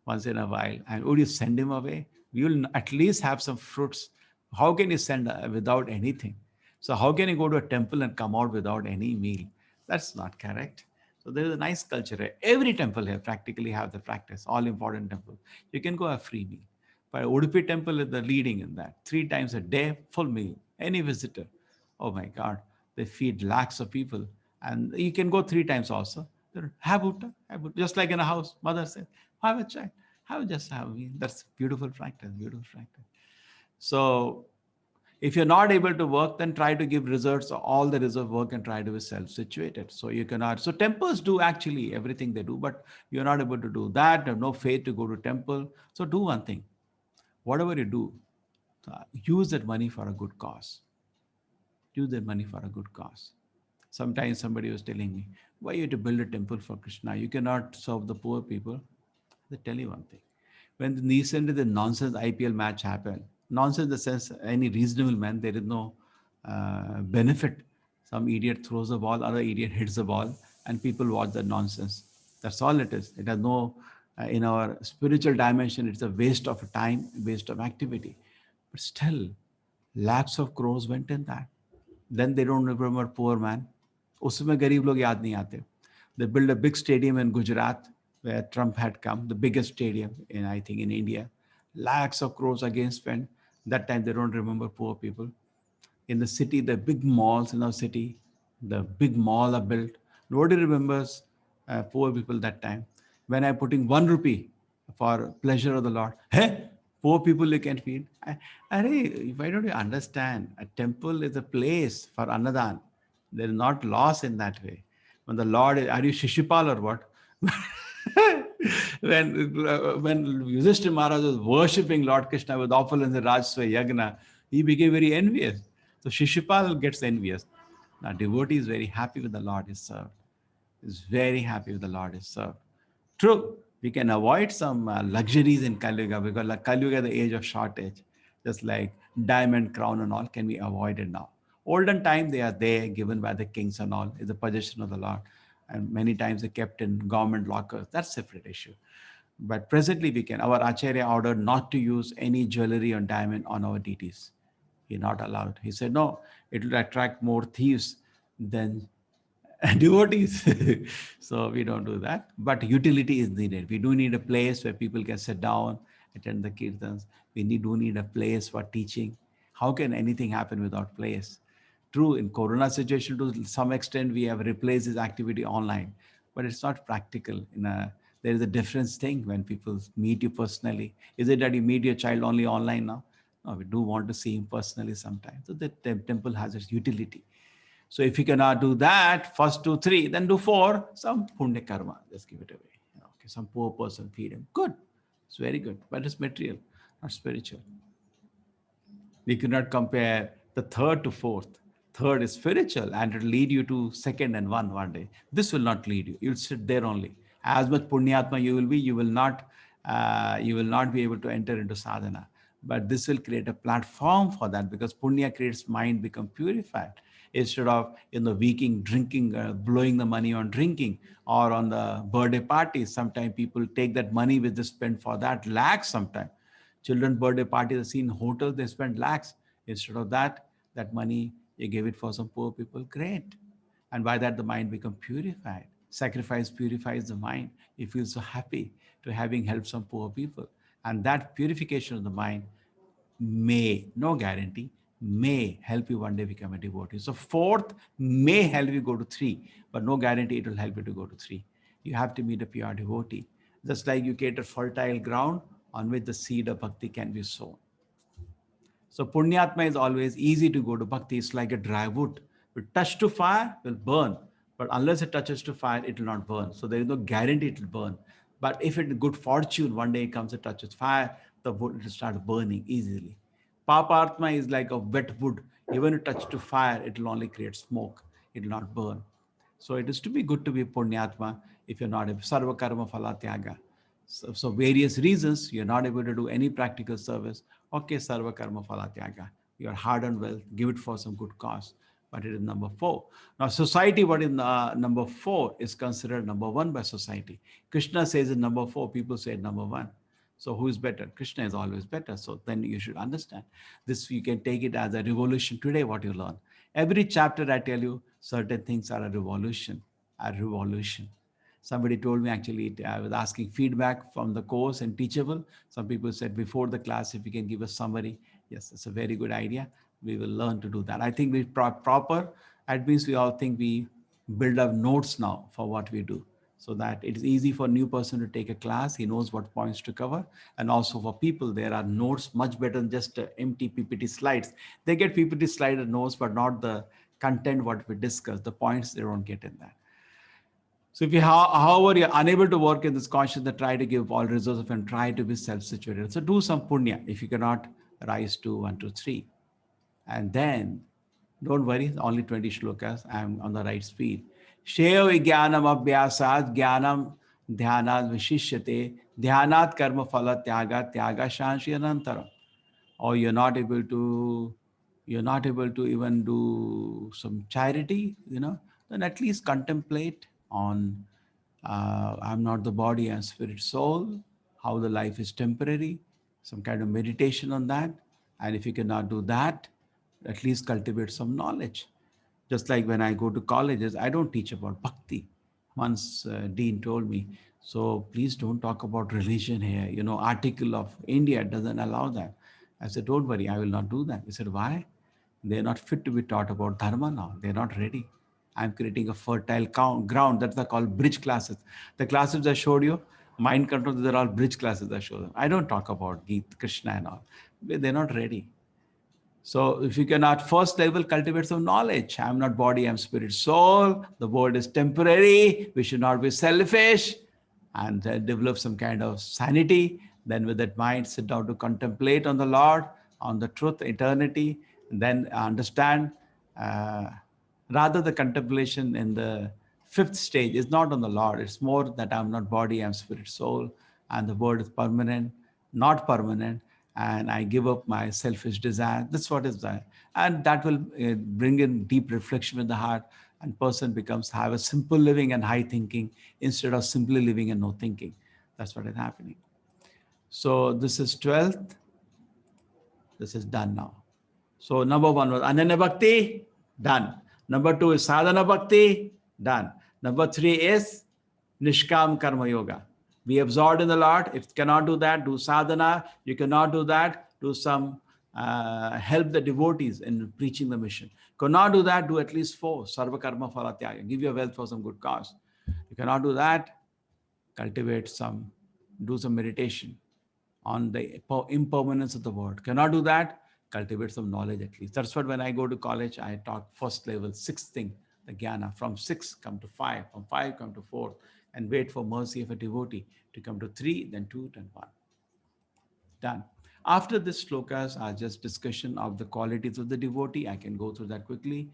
once in a while, and would you send him away? You will at least have some fruits. How can you send without anything? So how can you go to a temple and come out without any meal? That's not correct. So there is a nice culture here. Every temple here practically have the practice. All important temples. You can go have free meal. But Udupi temple is the leading in that. 3 times a day, full meal. Any visitor. Oh my God. They feed lakhs of people. And you can go 3 times also. Have Uta, have Uta. Just like in a house. Mother says, have a child. Have a meal. That's beautiful practice. Beautiful practice. So if you're not able to work, then try to give reserves, all the reserve work, and try to be self-situated. So you cannot. So temples do actually everything they do, but you're not able to do that. You have no faith to go to temple. So do one thing. Whatever you do, use that money for a good cause. Use that money for a good cause. Sometimes somebody was telling me, why you have to build a temple for Krishna? You cannot serve the poor people. They tell you one thing. When recently the nonsense IPL match happened, nonsense in the sense any reasonable man, there is no benefit. Some idiot throws a ball, other idiot hits the ball, and people watch the nonsense. That's all it is. It has no, in our spiritual dimension, it's a waste of time, waste of activity. But still, lakhs of crores went in that. Then they don't remember poor man. उसमें गरीब लोग याद नहीं आते. They built a big stadium in Gujarat where Trump had come, the biggest stadium in, I think, in India. Lakhs of crores again spent. That time they don't remember poor people. In the city, the big malls in our city, the big mall are built. Nobody remembers poor people that time. When I'm putting 1 rupee for pleasure of the Lord, hey, poor people you can feed. Why don't you understand? A temple is a place for Annadan. There is not loss in that way. When the Lord is, are you Shishupal or what? when Yudhishthira Maharaj was worshipping Lord Krishna with opulence and Rajsway Yagna, he became very envious. So Shishupal gets envious. Now devotee is very happy with the Lord is served. Is very happy with the Lord is served. True, we can avoid some luxuries in Kali Yuga because like Kali Yuga is the age of shortage, just like diamond crown and all can be avoided now. Olden time they are there given by the kings and all is the possession of the Lord, and many times they kept in government lockers. That's a separate issue. But presently we can. Our Acharya ordered not to use any jewelry or diamond on our deities. He's not allowed. He said no, it will attract more thieves than devotees. So we don't do that. But utility is needed. We do need a place where people can sit down, attend the kirtans. Do need a place for teaching. How can anything happen without place? True, in Corona situation, to some extent, we have replaced this activity online, but it's not practical. There is a difference thing when people meet you personally. Is it that you meet your child only online now? No, we do want to see him personally sometimes. So the temple has its utility. So if you cannot do that, first 2, 3, then do 4, some punya karma, just give it away. Okay, some poor person, feed him. Good. It's very good, but it's material, not spiritual. We cannot compare the third to fourth. Third is spiritual and it will lead you to second and one day. This will not lead you. You'll sit there only. As much punyatma you will be, you will not be able to enter into sadhana. But this will create a platform for that because punya creates mind become purified. Instead of in the weekend drinking, blowing the money on drinking or on the birthday parties, sometimes people take that money which they spend for that lakhs sometimes. Children birthday parties are seen in hotels, they spend lakhs. Instead of that, that money You give it for some poor people, great. And by that, the mind becomes purified. Sacrifice purifies the mind. You feel so happy to having helped some poor people. And that purification of the mind may, no guarantee, may help you one day become a devotee. So fourth may help you go to three, but no guarantee it will help you to go to three. You have to meet a pure devotee. Just like you create a fertile ground on which the seed of bhakti can be sown. So Punyatma is always easy to go to. Bhakti is like a dry wood. If touch to fire, will burn. But unless it touches to fire, it will not burn. So there is no guarantee it will burn. But if it good fortune, one day it comes and touches fire, the wood will start burning easily. Papartma is like a wet wood. Even if touch to fire, it will only create smoke. It will not burn. So it is to be good to be Punyatma if you're not a Sarva Karma Phala Tyaga. So various reasons you're not able to do any practical service. Okay, Sarva Karma Phala Tyaga. Your hard earned wealth, give it for some good cause. But it is number four. Now, society, what is number four, is considered number one by society. Krishna says in number four, people say number one. So who is better? Krishna is always better. So then you should understand this. You can take it as a revolution today, what you learn. Every chapter I tell you, certain things are a revolution, a revolution. Somebody told me actually, I was asking feedback from the course and Teachable. Some people said before the class, if you can give a summary, yes, it's a very good idea. We will learn to do that. I think we proper, that means we all think we build up notes now for what we do so that it is easy for a new person to take a class. He knows what points to cover. And also for people, there are notes much better than just empty PPT slides. They get PPT slide and notes, but not the content what we discuss, the points they don't get in that. So if you, however, you're unable to work in this consciousness, try to give all resources and try to be self-situated. So do some punya if you cannot rise to 1 to 3. And then don't worry, only 20 shlokas. I'm on the right speed. Shev jnanam abhyasat jnanam dhyanat vishishyate dhyanat karma phala tyaga tyaga shanshi anantaram. Or you're not able to even do some charity, then at least contemplate on I'm not the body, I'm spirit, soul, how the life is temporary, some kind of meditation on that. And if you cannot do that, at least cultivate some knowledge. Just like when I go to colleges, I don't teach about bhakti. Once Dean told me, so please don't talk about religion here. Article of India doesn't allow that. I said, don't worry, I will not do that. He said, why? They're not fit to be taught about dharma now. They're not ready. I'm creating a fertile ground. That's the called bridge classes. The classes I showed you, mind control, they're all bridge classes I show them. I don't talk about Geet, Krishna and all. They're not ready. So if you cannot first level cultivate some knowledge, I'm not body, I'm spirit, soul. The world is temporary. We should not be selfish and then develop some kind of sanity. Then with that mind, sit down to contemplate on the Lord, on the truth, eternity, and then understand. Uh, Rather, the contemplation in the fifth stage is not on the Lord. It's more that I'm not body, I'm spirit, soul, and the world is permanent, not permanent, and I give up my selfish desire. That's what is that, and that will bring in deep reflection in the heart, and person becomes have a simple living and high thinking instead of simply living and no thinking. That's what is happening. So this is 12th. This is done now. So number one was Ananya Bhakti, done. Number two is Sadhana Bhakti, done. Number three is Nishkam Karma Yoga. Be absorbed in the Lord. If you cannot do that, do sadhana. You cannot do that, do some help the devotees in preaching the mission. Cannot do that, do at least four. Sarva Karma Phala Tyaga. Give your wealth for some good cause. You cannot do that, cultivate some, do some meditation on the impermanence of the world. Cannot do that, cultivate some knowledge at least. That's what when I go to college, I taught first level, sixth thing, the jnana. From six, come to five. From five, come to four. And wait for mercy of a devotee to come to three, then two, then one. Done. After this slokas are just discussion of the qualities of the devotee. I can go through that quickly.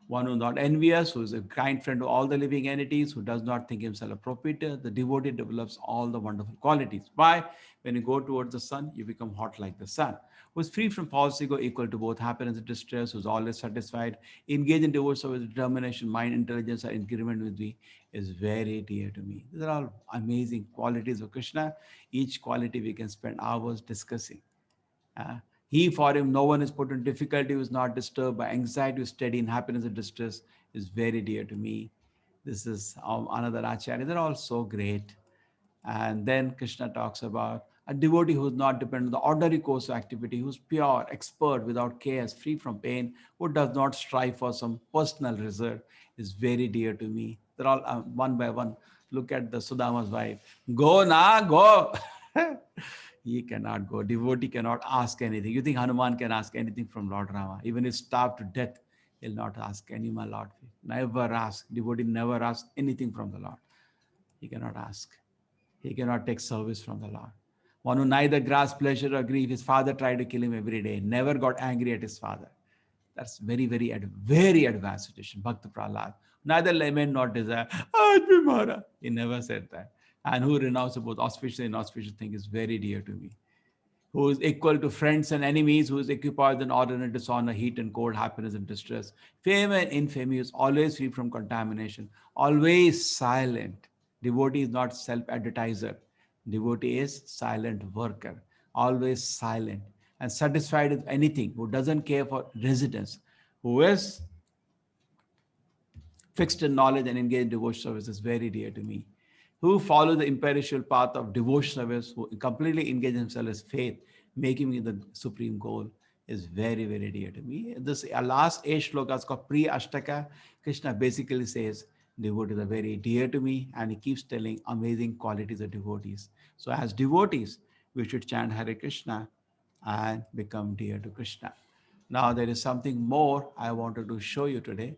One who is not envious, who is a kind friend to all the living entities, who does not think himself a proprietor. The devotee develops all the wonderful qualities. Why? When you go towards the sun, you become hot like the sun. Who is free from false ego, equal to both happiness and distress, who is always satisfied, engage in devotion with determination, mind, intelligence, or increment with me, is very dear to me. These are all amazing qualities of Krishna. Each quality we can spend hours discussing. Uh, He, for him, no one is put in difficulty, who is not disturbed by anxiety, who is steady in happiness and distress, is very dear to me. This is another Acharya. They're all so great. And then Krishna talks about a devotee who is not dependent on the ordinary course of activity, who's pure, expert, without cares, free from pain, who does not strive for some personal result, is very dear to me. They're all one by one. Look at the Sudama's wife. Go na, go. He cannot go. Devotee cannot ask anything. You think Hanuman can ask anything from Lord Rama? Even if starved to death, he'll not ask any my Lord. Never ask. Devotee never ask anything from the Lord. He cannot ask. He cannot take service from the Lord. One who neither grasps pleasure or grief. His father tried to kill him every day. Never got angry at his father. That's very advanced situation. Bhakta Prahlad. Neither lament nor desire. Aaj bhi mara. He never said that. And who renounces both auspicious and inauspicious thing is very dear to me. Who is equal to friends and enemies, who is occupied in order and dishonor, heat and cold, happiness and distress, fame and infamy, is always free from contamination, always silent. Devotee is not self-advertiser. Devotee is silent worker, always silent and satisfied with anything, who doesn't care for residence, who is fixed in knowledge and engaged in devotional service, is very dear to me. Who follow the imperishable path of devotional service, who completely engage himself as faith, making it the supreme goal, is very, very dear to me. This last 8 shlokas called Priya Ashtaka, Krishna basically says, devotees are very dear to me, and he keeps telling amazing qualities of devotees. So as devotees, we should chant Hare Krishna and become dear to Krishna. Now there is something more I wanted to show you today.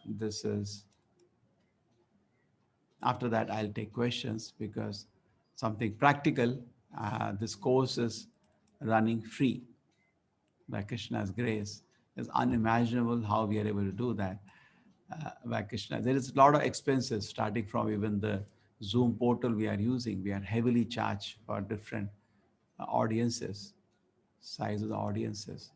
This is, after that I'll take questions, because something practical. This course is running free by Krishna's grace. It's unimaginable how we are able to do that by Krishna. There is a lot of expenses, starting from even the Zoom portal we are using. We are heavily charged for different audiences, size of the audiences.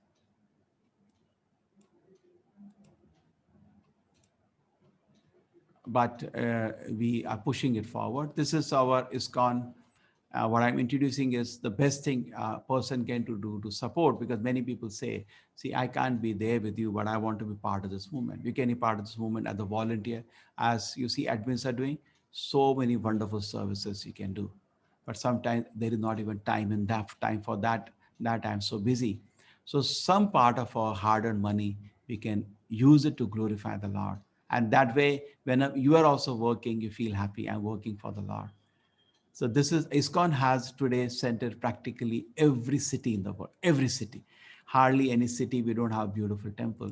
But we are pushing it forward. This is our ISKCON. What I'm introducing is the best thing a person can do to support, because many people say, see, I can't be there with you, but I want to be part of this movement. You can be part of this movement as a volunteer. As you see, admins are doing so many wonderful services you can do. But sometimes there is not even time and that time for that I'm so busy. So some part of our hard-earned money, we can use it to glorify the Lord. And that way, when you are also working, you feel happy, I'm working for the Lord. So this is, ISKCON has today centered practically every city in the world, every city. Hardly any city we don't have beautiful temple.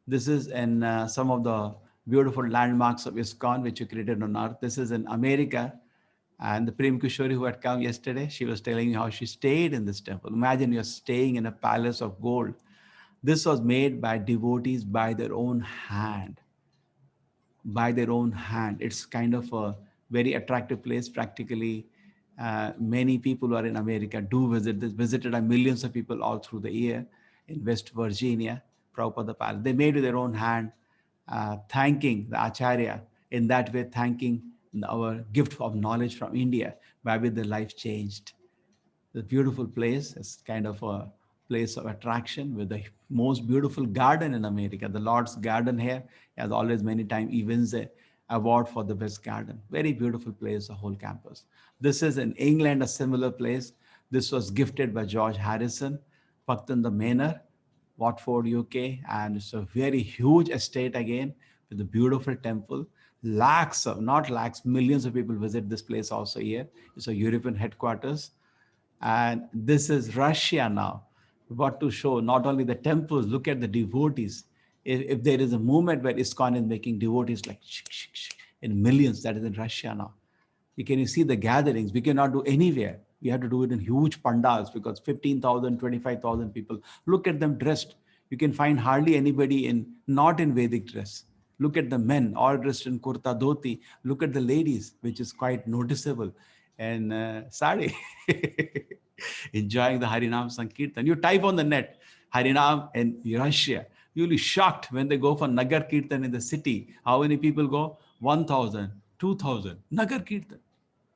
This is in some of the beautiful landmarks of ISKCON, which you created on earth. This is in America. And the Prem Kushori who had come yesterday, she was telling me how she stayed in this temple. Imagine you're staying in a palace of gold. This was made by devotees by their own hand. By their own hand. It's kind of a very attractive place. Practically, many people who are in America do visit this. Visited by millions of people all through the year in West Virginia, Prabhupada Palace. They made with their own hand, thanking the Acharya, in that way thanking our gift of knowledge from India, by which their life changed. The beautiful place. It's kind of a place of attraction with the most beautiful garden in America. The Lord's Garden here has always many times even the award for the best garden. Very beautiful place, the whole campus. This is in England, a similar place. This was gifted by George Harrison, Paktan Manor, Watford, UK. And it's a very huge estate again with a beautiful temple. Lakhs of, not lakhs, millions of people visit this place also here. It's a European headquarters. And this is Russia now. What to show, not only the temples, look at the devotees. If there is a movement where ISKCON is making devotees like in millions, that is in Russia now. You see the gatherings. We cannot do anywhere. We have to do it in huge pandals, because 15,000, 25,000 people. Look at them dressed. You can find hardly anybody not in Vedic dress. Look at the men, all dressed in kurta dhoti. Look at the ladies, which is quite noticeable. And sari, enjoying the Harinam Sankirtan. You type on the net, Harinam in Russia. You'll be shocked when they go for Nagar Kirtan in the city. How many people go? 1,000, 2,000. Nagar Kirtan.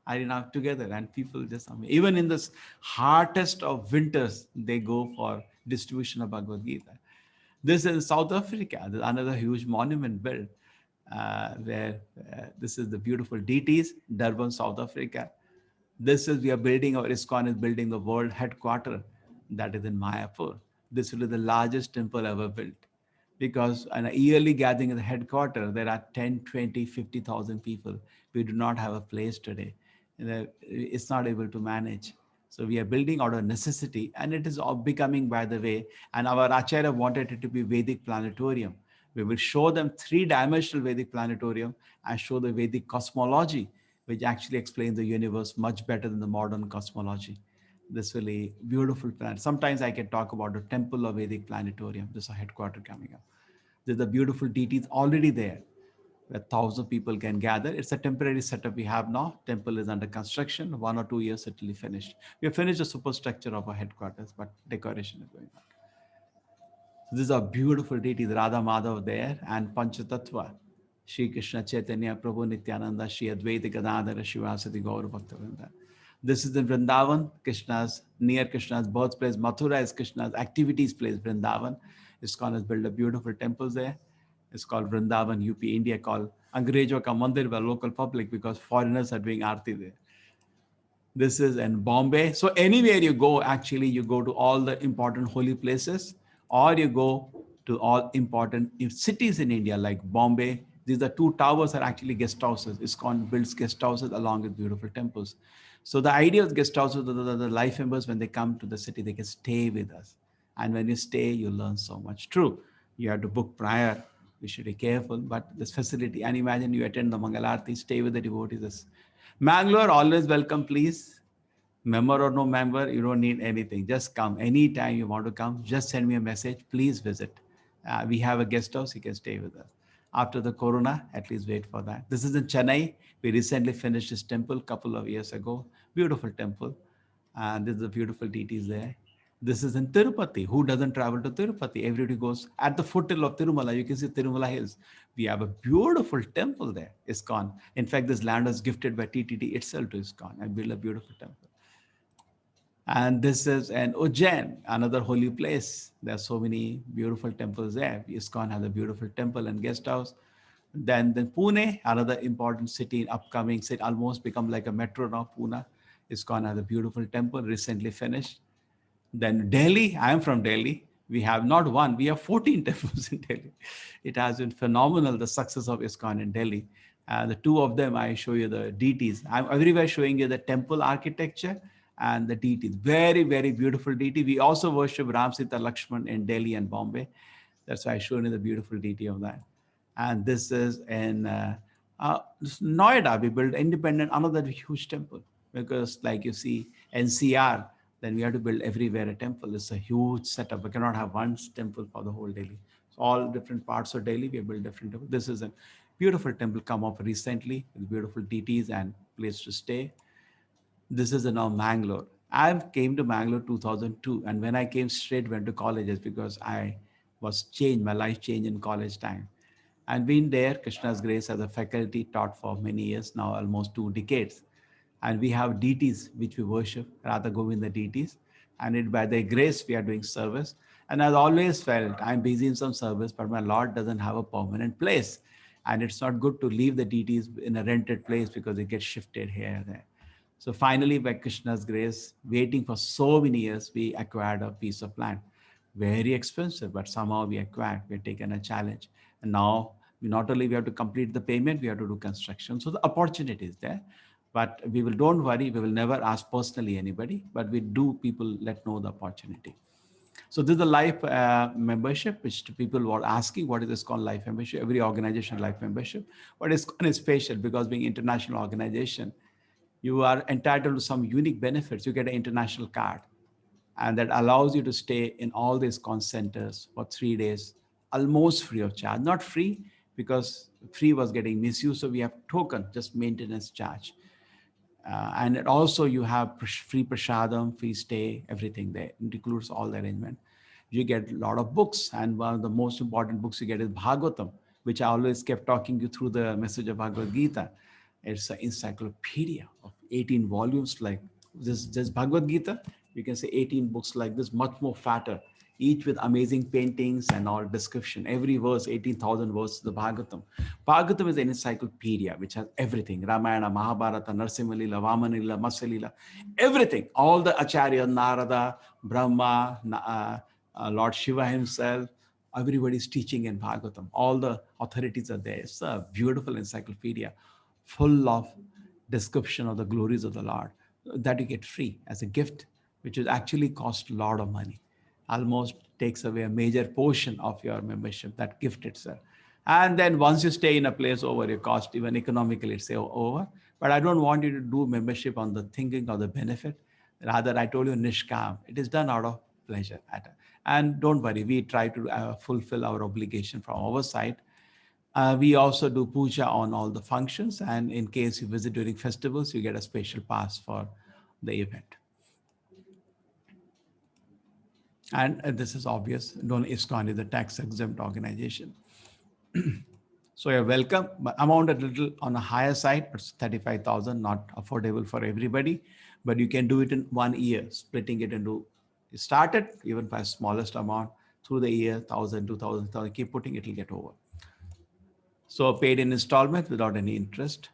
arena together, and people just, I mean, even in this hottest of winters, they go for distribution of Bhagavad Gita. This is South Africa. There's another huge monument built where this is the beautiful deities, Durban, South Africa. This is, we are building, our ISKCON is building the world headquarter that is in Mayapur. This will be the largest temple ever built, because on a yearly gathering at the headquarters, there are 10, 20, 50,000 people. We do not have a place today. It's not able to manage. So we are building out of necessity, and it is all becoming, by the way, and our Acharya wanted it to be Vedic planetarium. We will show them three-dimensional Vedic planetarium and show the Vedic cosmology, which actually explains the universe much better than the modern cosmology. This really beautiful planet. Sometimes I can talk about the temple of Vedic planetarium. This is a headquarter coming up. There's a beautiful deities already there, where 1,000 people can gather. It's a temporary setup we have now. Temple is under construction. 1 or 2 years it will be finished. We have finished the superstructure of our headquarters, but decoration is going on. So these are beautiful deities, Radha Madhav there, and Panchatattva. Shri Krishna Chaitanya Prabhu Nityananda Shri Advaita Gadadhara Shivasati Gaur Bhaktavinda. This is in Vrindavan, Krishna's, near Krishna's birthplace. Mathura is Krishna's activities place, Vrindavan. ISKCON has built a beautiful temple there. It's called Vrindavan, UP, India, called Angrejo Ka Mandir by local public, because foreigners are doing aarti there. This is in Bombay. So anywhere you go, actually, you go to all the important holy places, or you go to all important cities in India, like Bombay. These are two towers are actually guest houses. ISKCON builds guest houses along with beautiful temples. So the idea of guest houses, the life members, when they come to the city, they can stay with us. And when you stay, you learn so much. True, you have to book prior. We should be careful, but this facility, and imagine you attend the Mangalarti, stay with the devotees. Mangalore, always welcome, please. Member or no member, you don't need anything. Just come anytime you want to come. Just send me a message. Please visit. We have a guest house. You can stay with us. After the corona, at least wait for that. This is in Chennai. We recently finished this temple a couple of years ago. Beautiful temple. And this is the beautiful deities there. This is in Tirupati. Who doesn't travel to Tirupati? Everybody goes at the foothills of Tirumala. You can see Tirumala Hills. We have a beautiful temple there, ISKCON. In fact, this land was gifted by TTD itself to ISKCON and built a beautiful temple. And this is an Ujjain, another holy place. There are so many beautiful temples there. ISKCON has a beautiful temple and guest house. Then Pune, another important city, upcoming city, almost become like a metro now, Pune. ISKCON has a beautiful temple, recently finished. Then Delhi, I am from Delhi. We have not one, we have 14 temples in Delhi. It has been phenomenal, the success of ISKCON in Delhi. The two of them, I show you the deities. I'm everywhere showing you the temple architecture and the deities. Very, very beautiful deity. We also worship Ram, Sita, Lakshman in Delhi and Bombay. That's why I showed you the beautiful deity of that. And this is in Noida. We built independent, another huge temple, because like you see NCR, then we have to build everywhere a temple. It's a huge setup. We cannot have one temple for the whole Delhi. So all different parts of Delhi, we have built different temples. This is a beautiful temple come up recently with beautiful deities and place to stay. This is now Mangalore. I came to Mangalore 2002, and when I came straight went to colleges, because I was changed, my life changed in college time. And been there, Krishna's grace, as a faculty, taught for many years now, almost 2 decades. And we have deities which we worship, Radha Govinda deities. And it, by their grace, we are doing service. And I've always felt I'm busy in some service, but my Lord doesn't have a permanent place. And it's not good to leave the deities in a rented place, because it gets shifted here and there. So finally, by Krishna's grace, waiting for so many years, we acquired a piece of land. Very expensive, but somehow we acquired, we have taken a challenge. And now we not only we have to complete the payment, we have to do construction. So the opportunity is there, but we will, don't worry, we will never ask personally anybody, but we do people let know the opportunity. So this is the life membership, which people were asking, what is this called life membership? Every organization life membership. What is special, because being international organization, you are entitled to some unique benefits. You get an international card, and that allows you to stay in all these ISKCON centers for 3 days, almost free of charge. Not free, because free was getting misused. So we have token, just maintenance charge. And it also you have free prasadam, free stay, everything there. It includes all the arrangement. You get a lot of books, and one of the most important books you get is Bhagavatam, which I always kept talking you through the message of Bhagavad Gita. It's an encyclopedia of 18 volumes like this Bhagavad Gita. You can say 18 books like this, much more fatter, each with amazing paintings and all description. Every verse, 18,000 verses, the Bhagavatam. Bhagavatam is an encyclopedia which has everything. Ramayana, Mahabharata, Narsimhalila, Vamanila, Masalila, everything. All the Acharya, Narada, Brahma, Lord Shiva himself, everybody's teaching in Bhagavatam. All the authorities are there. It's a beautiful encyclopedia full of description of the glories of the Lord that you get free as a gift, which is actually cost a lot of money. Almost takes away a major portion of your membership, that gift itself. And then once you stay in a place over your cost, even economically, it's over. But I don't want you to do membership on the thinking of the benefit. Rather, I told you, Nishkam. It is done out of pleasure. And don't worry, we try to fulfill our obligation from our side. We also do puja on all the functions. And in case you visit during festivals, you get a special pass for the event. And this is obvious. ISKCON is a tax-exempt organization. So you're welcome. But amount a little on a higher side, but 35,000, not affordable for everybody. But you can do it in 1 year, splitting it into, you start it even by smallest amount through the year, 1,000, 2,000, keep putting, it'll get over. So paid in installment without any interest.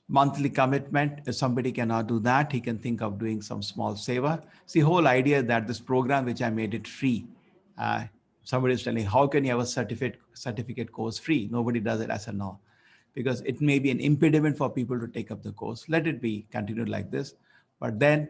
Monthly commitment, if somebody cannot do that, he can think of doing some small seva. See, whole idea that this program, which I made it free, somebody is telling, how can you have a certificate course free? Nobody does it. I said, no, because it may be an impediment for people to take up the course. Let it be continued like this. But then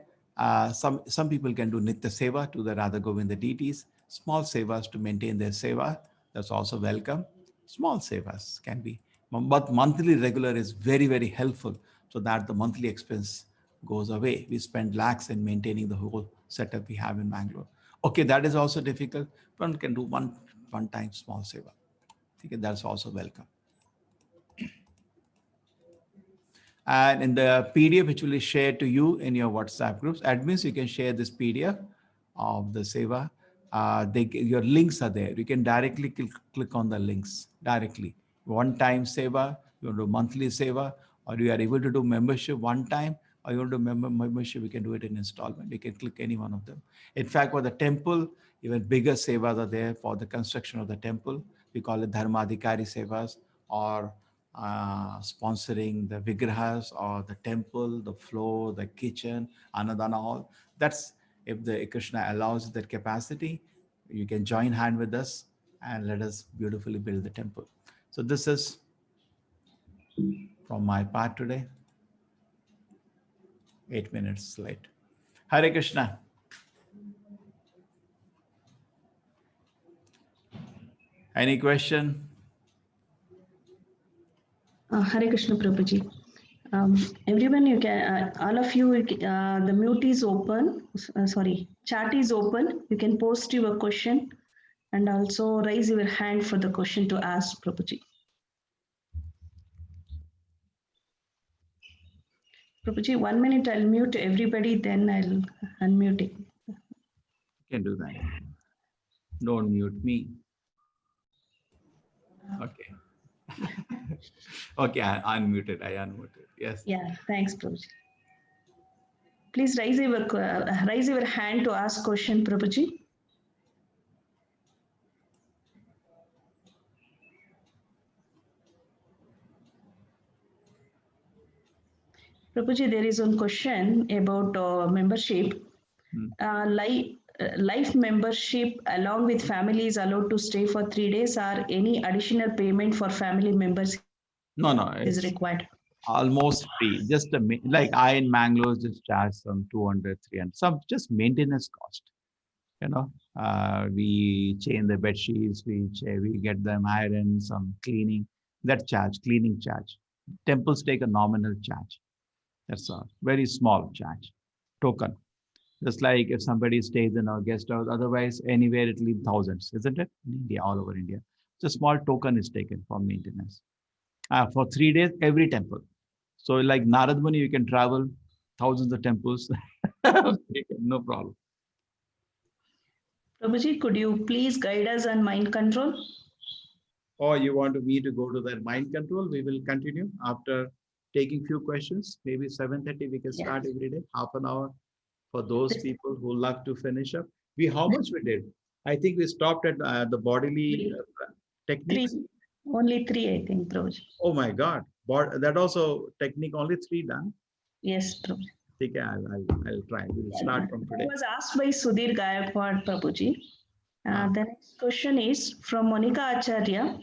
some people can do Nitya Seva to the Radha Govinda deities, small sevas to maintain their seva. That's also welcome. Small sevas can be. But monthly regular is very, very helpful so that the monthly expense goes away. We spend lakhs in maintaining the whole setup we have in Bangalore. Okay, that is also difficult. One can do one time small seva. Okay, that's also welcome. And in the PDF, which will be shared to you in your WhatsApp groups, admins, you can share this PDF of the seva. Your links are there. You can directly click on the links directly. One time seva, you want to do monthly seva, or you are able to do membership one time, or you want to do membership, you can do it in installment. You can click any one of them. In fact, for the temple, even bigger sevas are there for the construction of the temple. We call it Dharmadhikari sevas, or sponsoring the vigrahas or the temple, the floor, the kitchen, Annadana hall. That's if the Krishna allows that capacity, you can join hand with us and let us beautifully build the temple. So this is from my part today. 8 minutes late. Hare Krishna. Any question? Hare Krishna Prabhuji. Everyone, you can, all of you, the mute is open. Sorry, chat is open. You can post your question and also raise your hand for the question to ask Prabhuji. Prabhuji, 1 minute, I'll mute everybody, then I'll unmute it. You can do that. Don't mute me. Okay. Okay, I unmuted. Yes. Yeah, thanks, Prabhuji. Please raise your hand to ask question, Prabhuji. Prabhuji, there is one question about membership. Life membership along with family is allowed to stay for 3 days, or any additional payment for family members is required? Almost free. Just like I in Mangalore just charge some 200, 300, some just maintenance cost. You know, we change the bed sheets, we get them iron, some cleaning, that charge, cleaning charge. Temples take a nominal charge. That's a very small charge, token. Just like if somebody stays in our guest house, otherwise anywhere it leaves thousands, isn't it? In India, all over India. So small token is taken for maintenance. For 3 days, every temple. So like Narad Muni, you can travel thousands of temples. No problem. Prabhuji, could you please guide us on mind control? Or you want me to go to that mind control? We will continue after taking few questions. Maybe 7:30 we can start every day, half an hour for those This people who love to finish up. How much we did? I think we stopped at the bodily three, techniques. three, only three, I think, Prabhuji. Oh my God. That also technique only three done. Yes, Prabhuji. Okay, I'll try. We'll start from I today. was asked by Sudhir Gaikwad, Prabhuji. The next question is from Monika Acharya.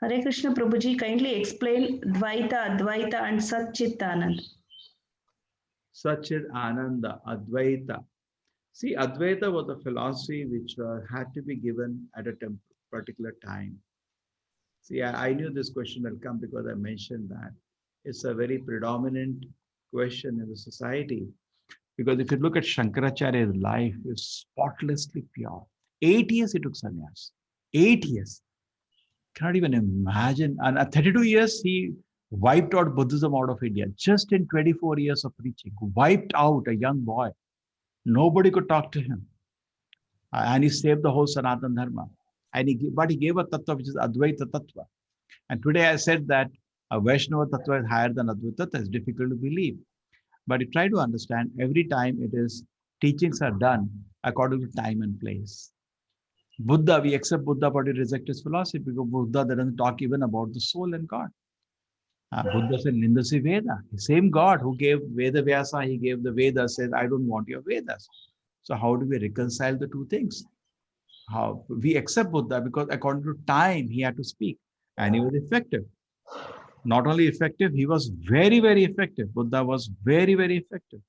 Hare Krishna Prabhuji, kindly explain Dvaita, Advaita and Satchitanand. Satchit Ananda, Advaita. See, Advaita was a philosophy which had to be given at a particular time. See, I knew this question will come because I mentioned that it's a very predominant question in the society. Because if you look at Shankaracharya's life, it's spotlessly pure. 8 years he took sannyas. 8 years. Cannot even imagine. And at 32 years, he wiped out Buddhism out of India. Just in 24 years of preaching, wiped out a young boy. Nobody could talk to him. And he saved the whole Sanatana Dharma. But he gave a tattva which is Advaita Tattva. And today I said that a Vaishnava Tattva is higher than Advaita Tattva. It's difficult to believe. But you try to understand every time it is teachings are done according to time and place. Buddha, we accept Buddha, but we reject his philosophy because Buddha doesn't talk even about the soul and God. Buddha said, Nindasi Veda. The same God who gave Veda Vyasa, he gave the Vedas, says, I don't want your Vedas. So how do we reconcile the two things? How we accept Buddha because according to time, he had to speak and he was effective. Not only effective, he was very, very effective. Buddha was very, very effective.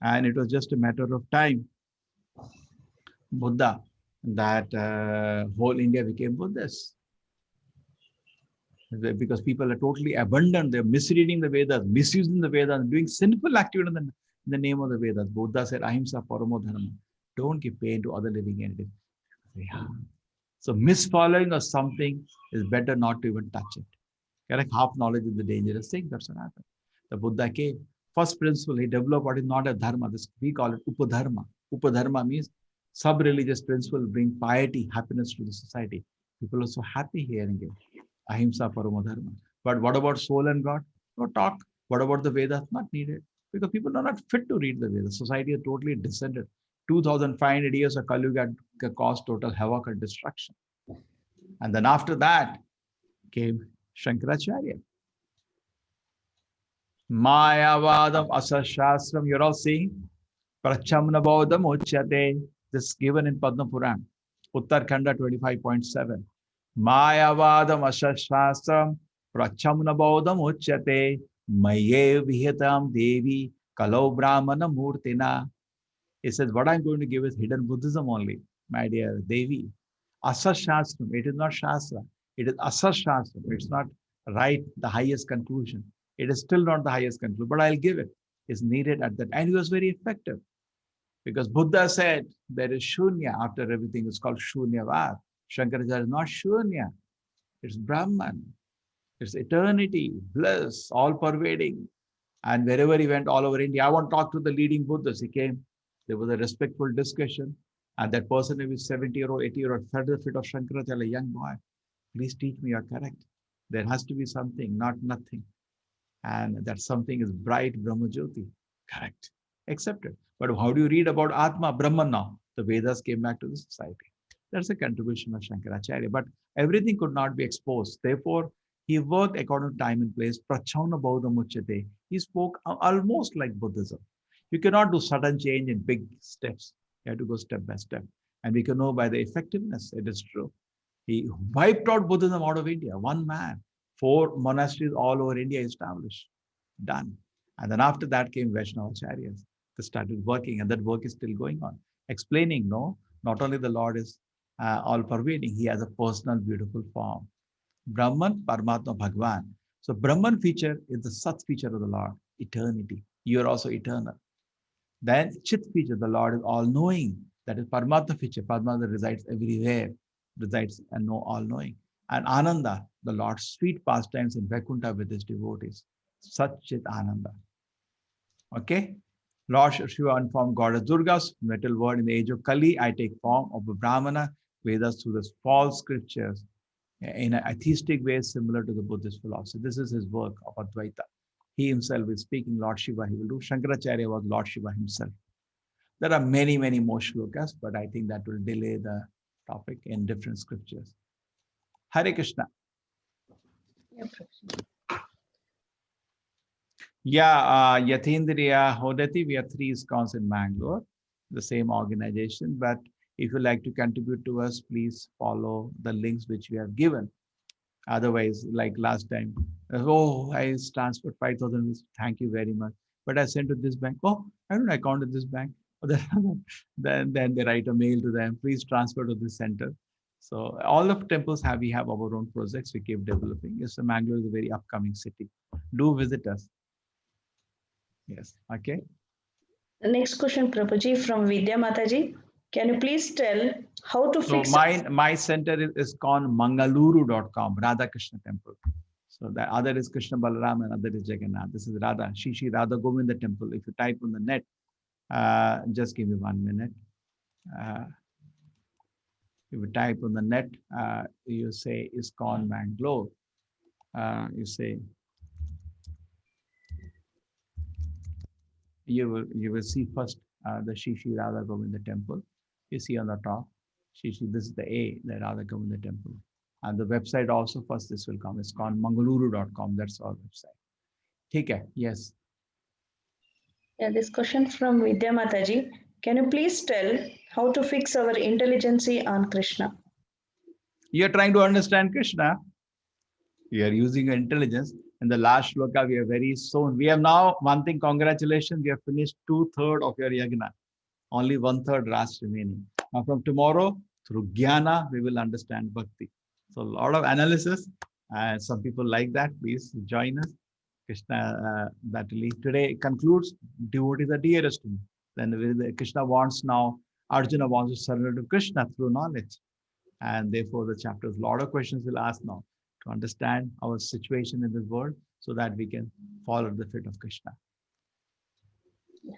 And it was just a matter of time. Buddha, that whole India became Buddhist. Because people are totally abandoned, they're misreading the Vedas, misusing the Vedas, doing sinful activity in the name of the Vedas. Buddha said, Ahimsa Paramo Dharma. Don't give pain to other living entities. Yeah. So misfollowing of something is better not to even touch it. Correct? Half knowledge is the dangerous thing. That's what happened. The Buddha came. First principle he developed what is not a dharma. This we call it upadharma. Upadharma means sub-religious principle bring piety, happiness to the society. People are so happy hearing it. Ahimsa Paramo Dharma. But what about soul and God? No talk. What about the Vedas? Not needed. Because people are not fit to read the Vedas. Society is totally descended. 2,500 years of Kali Yuga caused total havoc and destruction. And then after that came Shankaracharya. Mayavadam Asashastram. You're all seeing? Prachamnabodham Uchyate. This is given in Padma Puran. Uttarkhanda 25.7. Mayavadam Asashastram. Prachamnabodham Uchyate. Maye Vihitam Devi. Kalau Brahmana Murtina. It says, what I'm going to give is hidden Buddhism only, my dear Devi. Asashastram. It is not Shastra. It is Asashastram. It's not right, the highest conclusion. It is still not the highest conclusion, but I'll give it. It's needed at that. And he was very effective. Because Buddha said there is Shunya after everything. It's called Shunyavad. Shankaracharya is not Shunya. It's Brahman. It's eternity, bliss, all pervading. And wherever he went, all over India, I want to talk to the leading Buddhists. He came. There was a respectful discussion. And that person who was 70-year-old, 80-year-old, 30 feet of Shankaracharya, a young boy, please teach me, you're correct. There has to be something, not nothing. And that something is bright Brahmajyoti. Correct. Accepted. But how do you read about Atma, Brahman now? The Vedas came back to the society. That's a contribution of Shankaracharya. But everything could not be exposed. Therefore, he worked according to time and place. Prachana Bauddha Muchyate. He spoke almost like Buddhism. You cannot do sudden change in big steps. You have to go step by step. And we can know by the effectiveness, it is true. He wiped out Buddhism out of India. One man. 4 monasteries all over India established. Done. And then after that came Vaishnavacharyas. They started working, and that work is still going on. Explaining, no, not only the Lord is all pervading, he has a personal, beautiful form. Brahman, Paramatma, Bhagwan. So Brahman feature is the Sat feature of the Lord, eternity. You are also eternal. Then Chit feature, the Lord is all-knowing. That is Paramatma feature. Paramatma resides everywhere, resides and know all-knowing. And Ananda, the Lord's sweet pastimes in Vaikuntha with his devotees. Satchit Ananda. Okay? Lord Shiva informed Goddess Durga's metal word in the age of Kali, I take form of a Brahmana, Vedas through the false scriptures in an atheistic way similar to the Buddhist philosophy. This is his work of Advaita. He himself is speaking Lord Shiva, he will do. Shankaracharya was Lord Shiva himself. There are many, many more shlokas, but I think that will delay the topic in different scriptures. Hare Krishna. Yeah, Prabhuji. Yeah, Yatindriya Hodati, we have 3 ISKCONs in Bangalore, the same organization. But if you like to contribute to us, please follow the links which we have given. Otherwise, like last time, oh, I transferred 5,000. Thank you very much. But I sent to this bank. Oh, I don't account at this bank. Then they write a mail to them. Please transfer to this center. So all of temples we have our own projects. We keep developing. Yes, so Mangalore is a very upcoming city. Do visit us. Yes. Okay. The next question, Prabhuji, from Vidya Mataji. Can you please tell how to So fix my center is called mangaluru.com, Radha Krishna Temple. So the other is Krishna Balaram and other is Jagannath. This is Radha, Shishi Radha Govinda Temple. If you type on the net, just give me 1 minute. If you type on the net, you say ISKCON Bangalore. You say you will see first the Shishi Radha Govinda Temple. You see on the top, Shishi. This is the A, the Radha Govinda Temple. And the website also first this will come. It's called mangaluru.com. That's our website. ठीक है. Yes. Yeah, this question from Vidya Mataji. Can you please tell how to fix our intelligence on Krishna? You're trying to understand Krishna. You are using your intelligence. In the last shloka, we are very soon. We have now one thing. Congratulations, we have finished 2/3 of your yagna. Only 1/3 rest remaining. Now from tomorrow, through jnana, we will understand bhakti. So a lot of analysis, and some people like that. Please join us. Krishna, that today concludes. Devotees are dearest to me. Then Krishna wants now. Arjuna wants to surrender to Krishna through knowledge, and therefore the chapters. A lot of questions will ask now to understand our situation in this world, so that we can follow the feet of Krishna.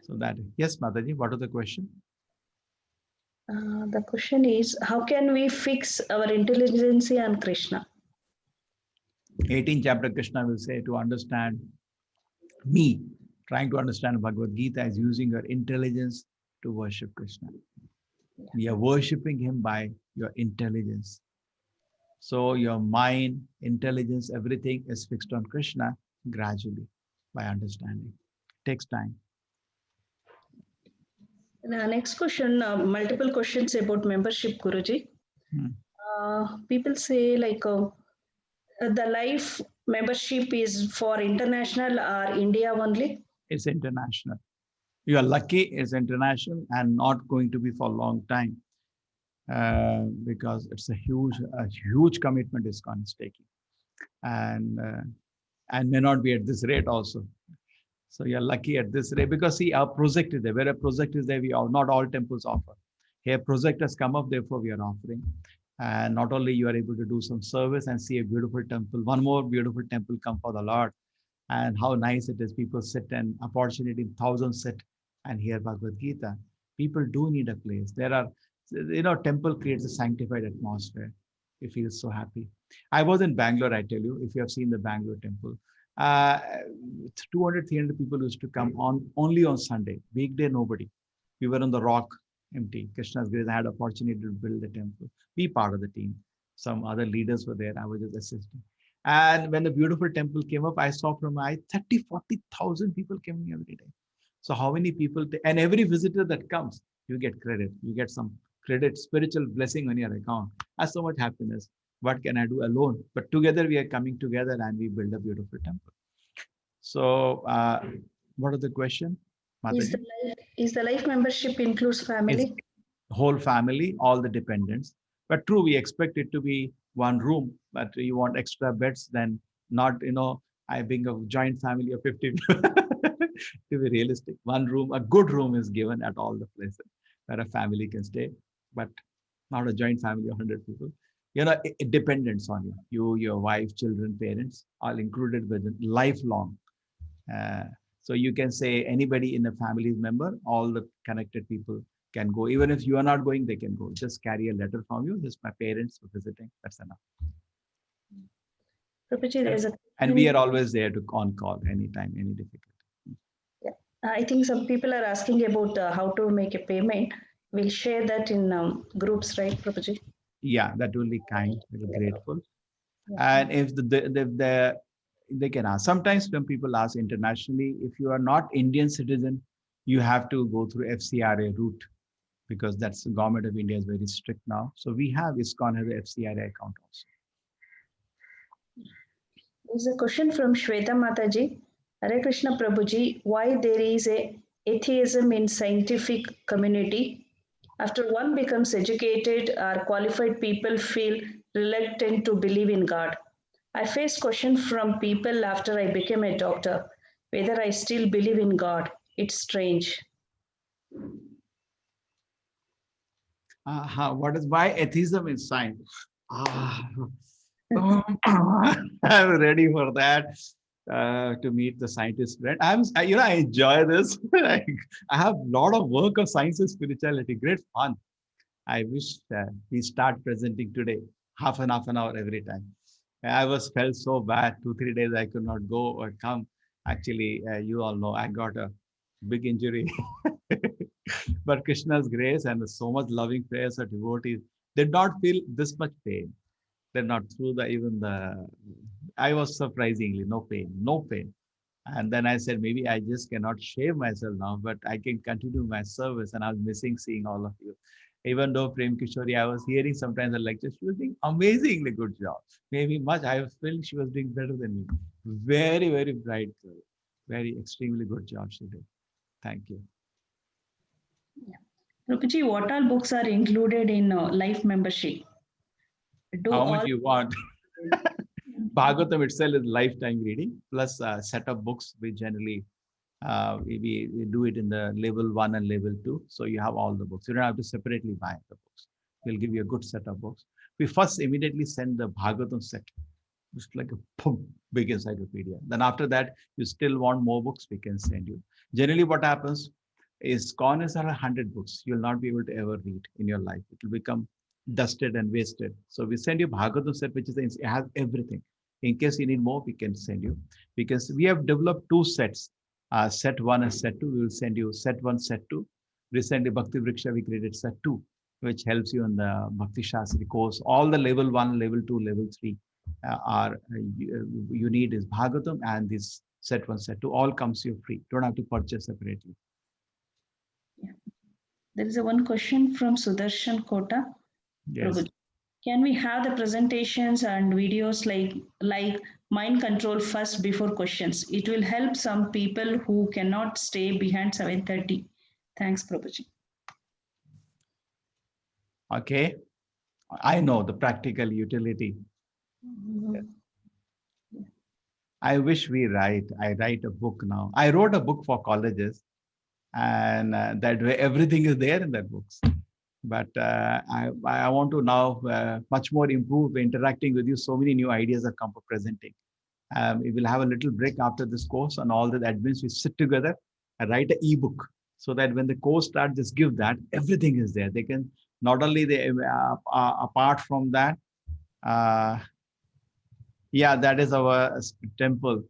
So that yes, Mataji, what is the question? The question is, how can we fix our intelligence on Krishna? 18th chapter, Krishna will say to understand me, trying to understand Bhagavad Gita is using your intelligence to worship Krishna. We are worshipping him by your intelligence. So your mind, intelligence, everything is fixed on Krishna gradually by understanding. It takes time. Next question, multiple questions about membership, Guruji. People say like the life membership is for international or India only? It's international. You are lucky it's international and not going to be for a long time because it's a huge commitment ISKCON is taking and may not be at this rate also. So you're lucky at this rate because see, our project is there. Where a project is there, not all temples offer. Here, project has come up, therefore we are offering. And not only you are able to do some service and see a beautiful temple, one more beautiful temple come for the Lord. And how nice it is. People sit and opportunity, thousands sit and hear Bhagavad Gita. People do need a place. There are, temple creates a sanctified atmosphere. You feel so happy. I was in Bangalore, I tell you, if you have seen the Bangalore temple. 200, 300 people used to come only on Sunday. Weekday, nobody. We were on the rock, empty. Krishna's grace, I had opportunity to build the temple, be part of the team. Some other leaders were there. I was just assisting. And when the beautiful temple came up, I saw from 30, 40,000 people coming every day. So how many people, and every visitor that comes, you get credit. You get some credit, spiritual blessing on your account. That's so much happiness. What can I do alone? But together we are coming together and we build a beautiful temple. So what is the question? Is the life membership includes family? It's whole family, all the dependents. But true, we expect it to be one room, but you want extra beds, then not, I being a joint family of 50 people. To be realistic, one room, a good room is given at all the places where a family can stay, but not a joint family of 100 people. It depends on you, your wife, children, parents, all included within lifelong. So you can say anybody in the family is member, all the connected people can go. Even if you are not going, they can go. Just carry a letter from you. This my parents for visiting. That's enough. Prabhuji, there's a And we are always there to on call anytime, any difficulty. yeah. I think some people are asking about how to make a payment. We'll share that in groups, right, Prabhuji? Yeah, that will be kind, very grateful. Yeah. And if they can ask. Sometimes when people ask internationally, if you are not Indian citizen, you have to go through FCRA route because that's the government of India is very strict now. So we have ISKCON has a FCRA account also. There's a question from Shweta Mataji. Hare Krishna Prabhuji, why there is a atheism in scientific community? After one becomes educated or qualified, people feel reluctant to believe in God. I face question from people after I became a doctor, whether I still believe in God. It's strange. What is why atheism is science? I'm ready for that to meet the scientist friend. I enjoy this. I have a lot of work of science and spirituality. Great fun. I wish we start presenting today, half an hour every time. I was felt so bad. 2 3 days I could not go or come. Actually, you all know I got a big injury. But Krishna's grace and so much loving prayers of devotees did not feel this much pain. They're not through the even the. I was surprisingly no pain, no pain. And then I said, maybe I just cannot shave myself now, but I can continue my service. And I was missing seeing all of you. Even though Prem Kishori, I was hearing sometimes the lecture, she was doing amazingly good job. Maybe much, I feel she was doing better than me. Very, very bright girl. Very extremely good job she did. Thank you. Yeah. Rupaji, what all books are included in life membership? Do How all much you want? Bhagavatam itself is lifetime reading plus a set of books. We generally we do it in the level 1 and level 2. So you have all the books. You don't have to separately buy the books. We'll give you a good set of books. We first immediately send the Bhagavatam set. It's like a big encyclopedia. Then after that, you still want more books, we can send you. Generally, what happens is corners are 100 books. You'll not be able to ever read in your life. It will become dusted and wasted. So we send you Bhagavatam set, which is it has everything. In case you need more, we can send you. Because we have developed two sets, set 1 and set 2. We will send you set 1, set 2. Recently, Bhakti Vriksha, we created set 2, which helps you in the Bhakti Shastri course. All the level 1, level 2, level 3 you need is Bhagavatam, and this set 1, set 2 all comes you free. Don't have to purchase separately. Yeah. There is a one question from Sudarshan Kota. Yes. Can we have the presentations and videos like mind control first before questions? It will help some people who cannot stay behind 7:30. Thanks, Prabhuji. Okay. I know the practical utility. I wish I write a book now. I wrote a book for colleges, and that way everything is there in that books. But I want to now much more improve interacting with you. So many new ideas have come for presenting. We will have a little break after this course, and all the admins we sit together and write an ebook so that when the course starts, just give that everything is there. They can not only they apart from that. Yeah, that is our temple,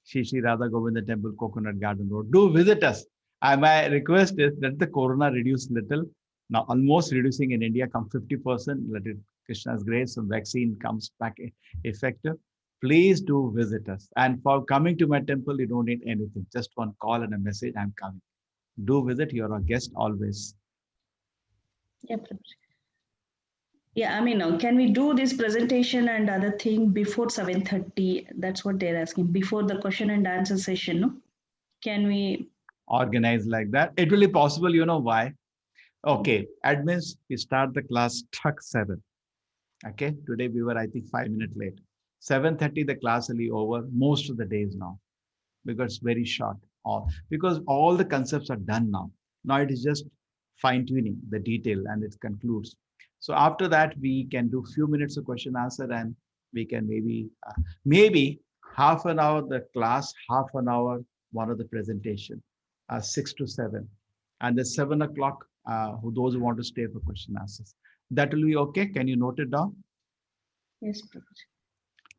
Shri Radha Govinda Temple, Coconut Garden Road. Do visit us. My request is that the corona reduce little. Now almost reducing in India, come 50%. Let it Krishna's grace, some vaccine comes back effective. Please do visit us. And for coming to my temple, you don't need anything. Just one call and a message. I'm coming. Do visit. You're a guest always. Yeah, Prabhuji. Yeah, I mean, can we do this presentation and other thing before 7:30? That's what they're asking. Before the question and answer session, no? Can we organize like that? It will be possible. You know why? Okay, admins, we start the class struck 7. Okay, today we were, I think, 5 minutes late. 7:30, the class will be over most of the days now because it's very short. Because all the concepts are done now. Now it is just fine tuning the detail and it concludes. So after that, we can do few minutes of question answer, and we can maybe half an hour the class, half an hour one of the presentation, 6 to 7, and then 7 o'clock. Those who want to stay for question answers, that will be okay. Can you note it down? Yes, Prabhuji.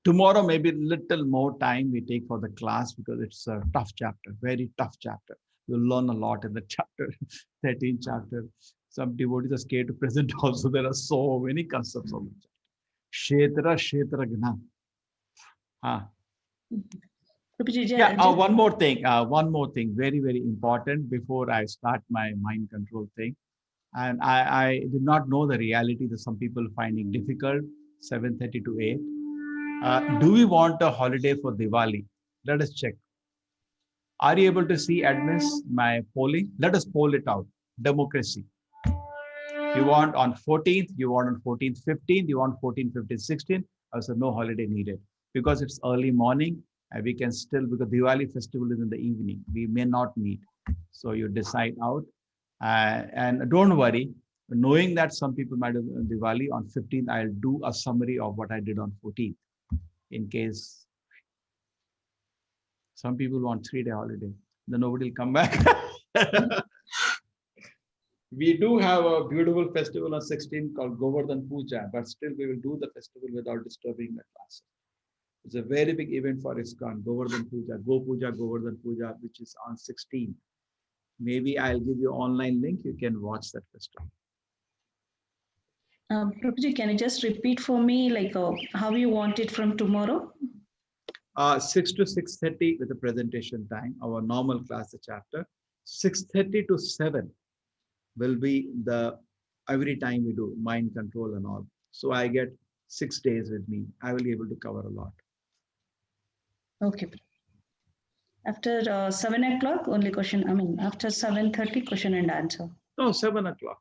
Tomorrow, maybe little more time we take for the class because it's a tough chapter, very tough chapter. You'll learn a lot in the chapter, 13th chapter. Some devotees are scared to present also. There are so many concepts of the chapter. Kshetra, Gna. Ah. Prabhuji, Yeah, one more thing, very, very important before I start my mind control thing. And I did not know the reality that some people finding difficult, 7:30 to 8. Do we want a holiday for Diwali? Let us check. Are you able to see admins my polling? Let us poll it out. Democracy. You want on 14th, you want on 14th, 15th, you want 14th, 15th, 16th. Also, no holiday needed because it's early morning and we can still, because Diwali festival is in the evening, we may not meet. So you decide out and don't worry, knowing that some people might have Diwali on 15th, I'll do a summary of what I did on 14th in case some people want 3-day holiday, then nobody will come back. We do have a beautiful festival on 16th called Govardhan Puja, but still we will do the festival without disturbing the class. It's a very big event for ISKCON, Govardhan Puja, Govardhan Puja, which is on 16th. Maybe I'll give you online link. You can watch that festival. Prabhuji, can you just repeat for me, like how you want it from tomorrow? 6 to 6:30 with the presentation time, our normal class, the chapter. 6:30 to 7 will be the every time we do mind control and all. So I get 6 days with me. I will be able to cover a lot. Okay. After 7 o'clock, only question. I mean, after 7:30, question and answer. No, 7 o'clock.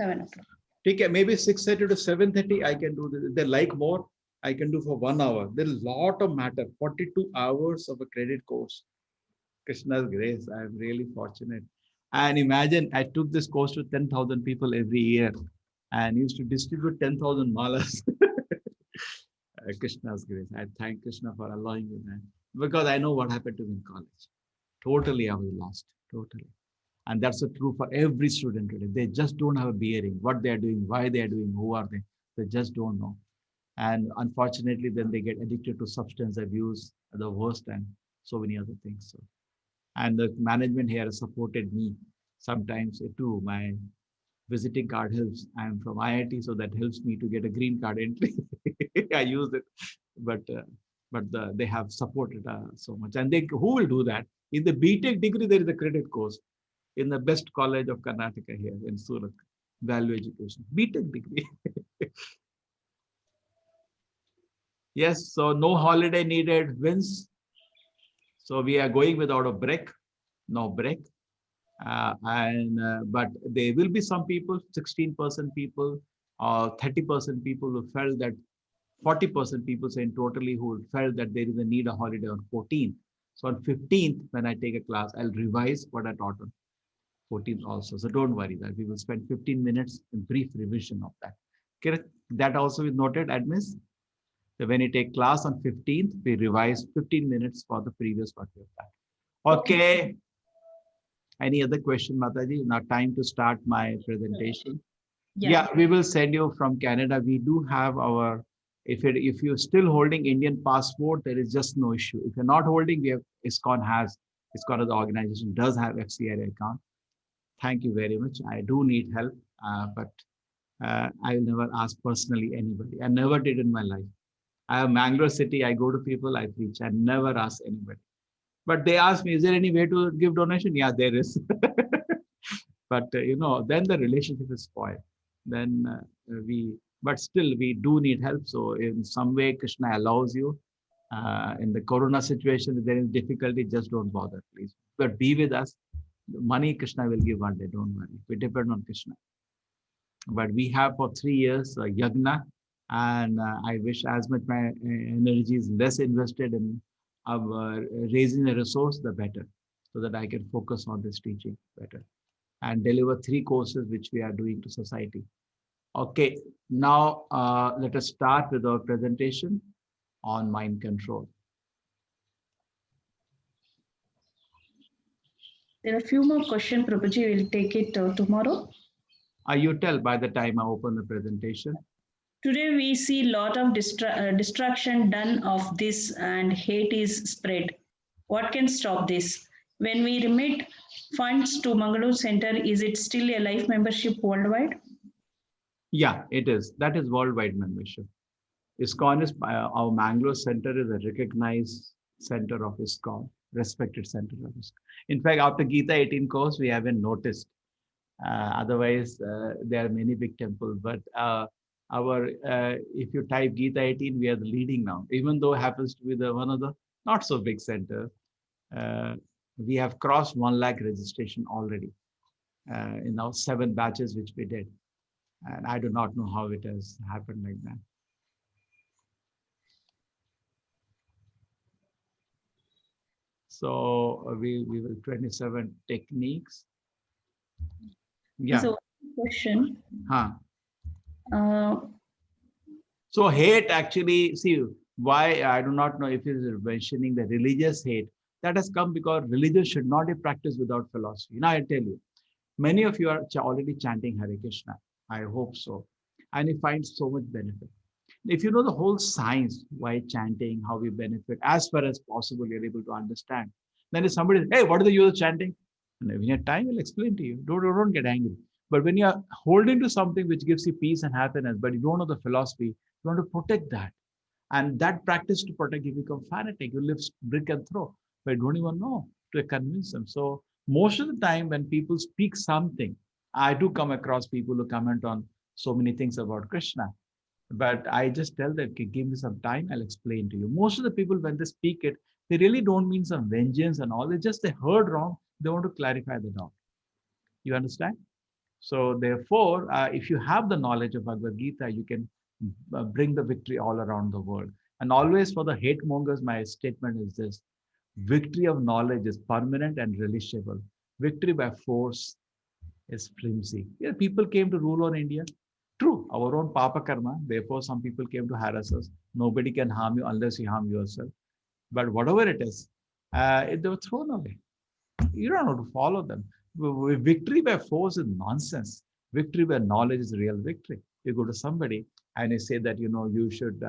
7 o'clock. Okay, maybe 6:30 to 7:30. I can do this. If they like more, I can do for 1 hour. There's a lot of matter. 42 hours of a credit course. Krishna's grace. I'm really fortunate. And imagine I took this course to 10,000 people every year and used to distribute 10,000 malas. Krishna's grace. I thank Krishna for allowing me that because I know what happened to me in college. Totally, I was lost. Totally. And that's true for every student today. They just don't have a bearing, what they are doing, why they are doing, who are they. They just don't know. And unfortunately, then they get addicted to substance abuse, the worst, and so many other things. So, and the management here has supported me sometimes too. My visiting card helps. I'm from IIT, so that helps me to get a green card entry. I use it, but they have supported so much. And they who will do that? In the BTech degree, there is a credit course in the best college of Karnataka here in Surat, value education, BTech degree. Yes, so no holiday needed wins. So we are going without a break, no break. But there will be some people, 16% people, or 30% people who felt that 40% people saying totally who felt that there is a need a holiday on 14th. So on 15th, when I take a class, I'll revise what I taught on 14th also. So don't worry that we will spend 15 minutes in brief revision of that. Okay, that also is noted, admins. So when you take class on 15th, we revise 15 minutes for the previous what we have done. Okay. Any other question, Mataji? Now time to start my presentation. Yeah, we will send you from Canada. We do have our, if you're still holding Indian passport, there is just no issue. If you're not holding, we have ISKCON as the organization does have FCRA account. Thank you very much. I do need help, but I will never ask personally anybody. I never did in my life. I have Mangalore city. I go to people, I preach. I never ask anybody. But they ask me, is there any way to give donation? Yeah, there is. But then the relationship is spoiled. Then but still we do need help. So in some way, Krishna allows you. In the Corona situation, if there is difficulty, just don't bother, please. But be with us. Money Krishna will give one day. Don't worry. We depend on Krishna. But we have for 3 years yagna, and I wish as much my energy is less invested in raising a resource, the better, so that I can focus on this teaching better and deliver 3 courses which we are doing to society. Okay, now let us start with our presentation on mind control. There are a few more questions, Prabhuji. We'll take it tomorrow. You tell by the time I open the presentation. Today we see lot of destruction done of this and hate is spread. What can stop this? When we remit funds to Mangalore Center, is it still a life membership worldwide? Yeah, it is. That is worldwide membership. ISKCON is our Mangalore center is a recognized center of ISKCON, respected center of ISKCON. In fact, after Gita 18 course, we haven't noticed. Otherwise, there are many big temples, but if you type Gita 18, we are the leading now. Even though it happens to be the one of the not so big center, uh, we have crossed 1 lakh registration already in our 7 batches which we did, and I do not know how it has happened like that. So we will 27 techniques. There's Yeah. a question. Huh. Uh, So hate actually, see, why I do not know if it is mentioning the religious hate. That has come because religion should not be practiced without philosophy. Now I tell you, many of you are already chanting Hare Krishna. I hope so. And you find so much benefit. If you know the whole science, why chanting, how we benefit, as far as possible, you're able to understand. Then if somebody, hey, what is the use of chanting? And when you have time, we'll explain to you. Don't get angry. But when you're holding to something which gives you peace and happiness, but you don't know the philosophy, you want to protect that. And that practice to protect, you become fanatic. You live brick and throw, but you don't even know to convince them. So most of the time when people speak something, I do come across people who comment on so many things about Krishna. But I just tell them, okay, give me some time, I'll explain to you. Most of the people, when they speak it, they really don't mean some vengeance and all. It's just they heard wrong. They want to clarify the doubt. You understand? So therefore, if you have the knowledge of Bhagavad Gita, you can bring the victory all around the world. And always for the hate mongers, my statement is this: victory of knowledge is permanent and relishable. Victory by force is flimsy. Yeah, people came to rule on India. True, our own papa karma. Therefore, some people came to harass us. Nobody can harm you unless you harm yourself. But whatever it is, they were thrown away. You don't know to follow them. Victory by force is nonsense. Victory by knowledge is real victory. You go to somebody and you say that, you should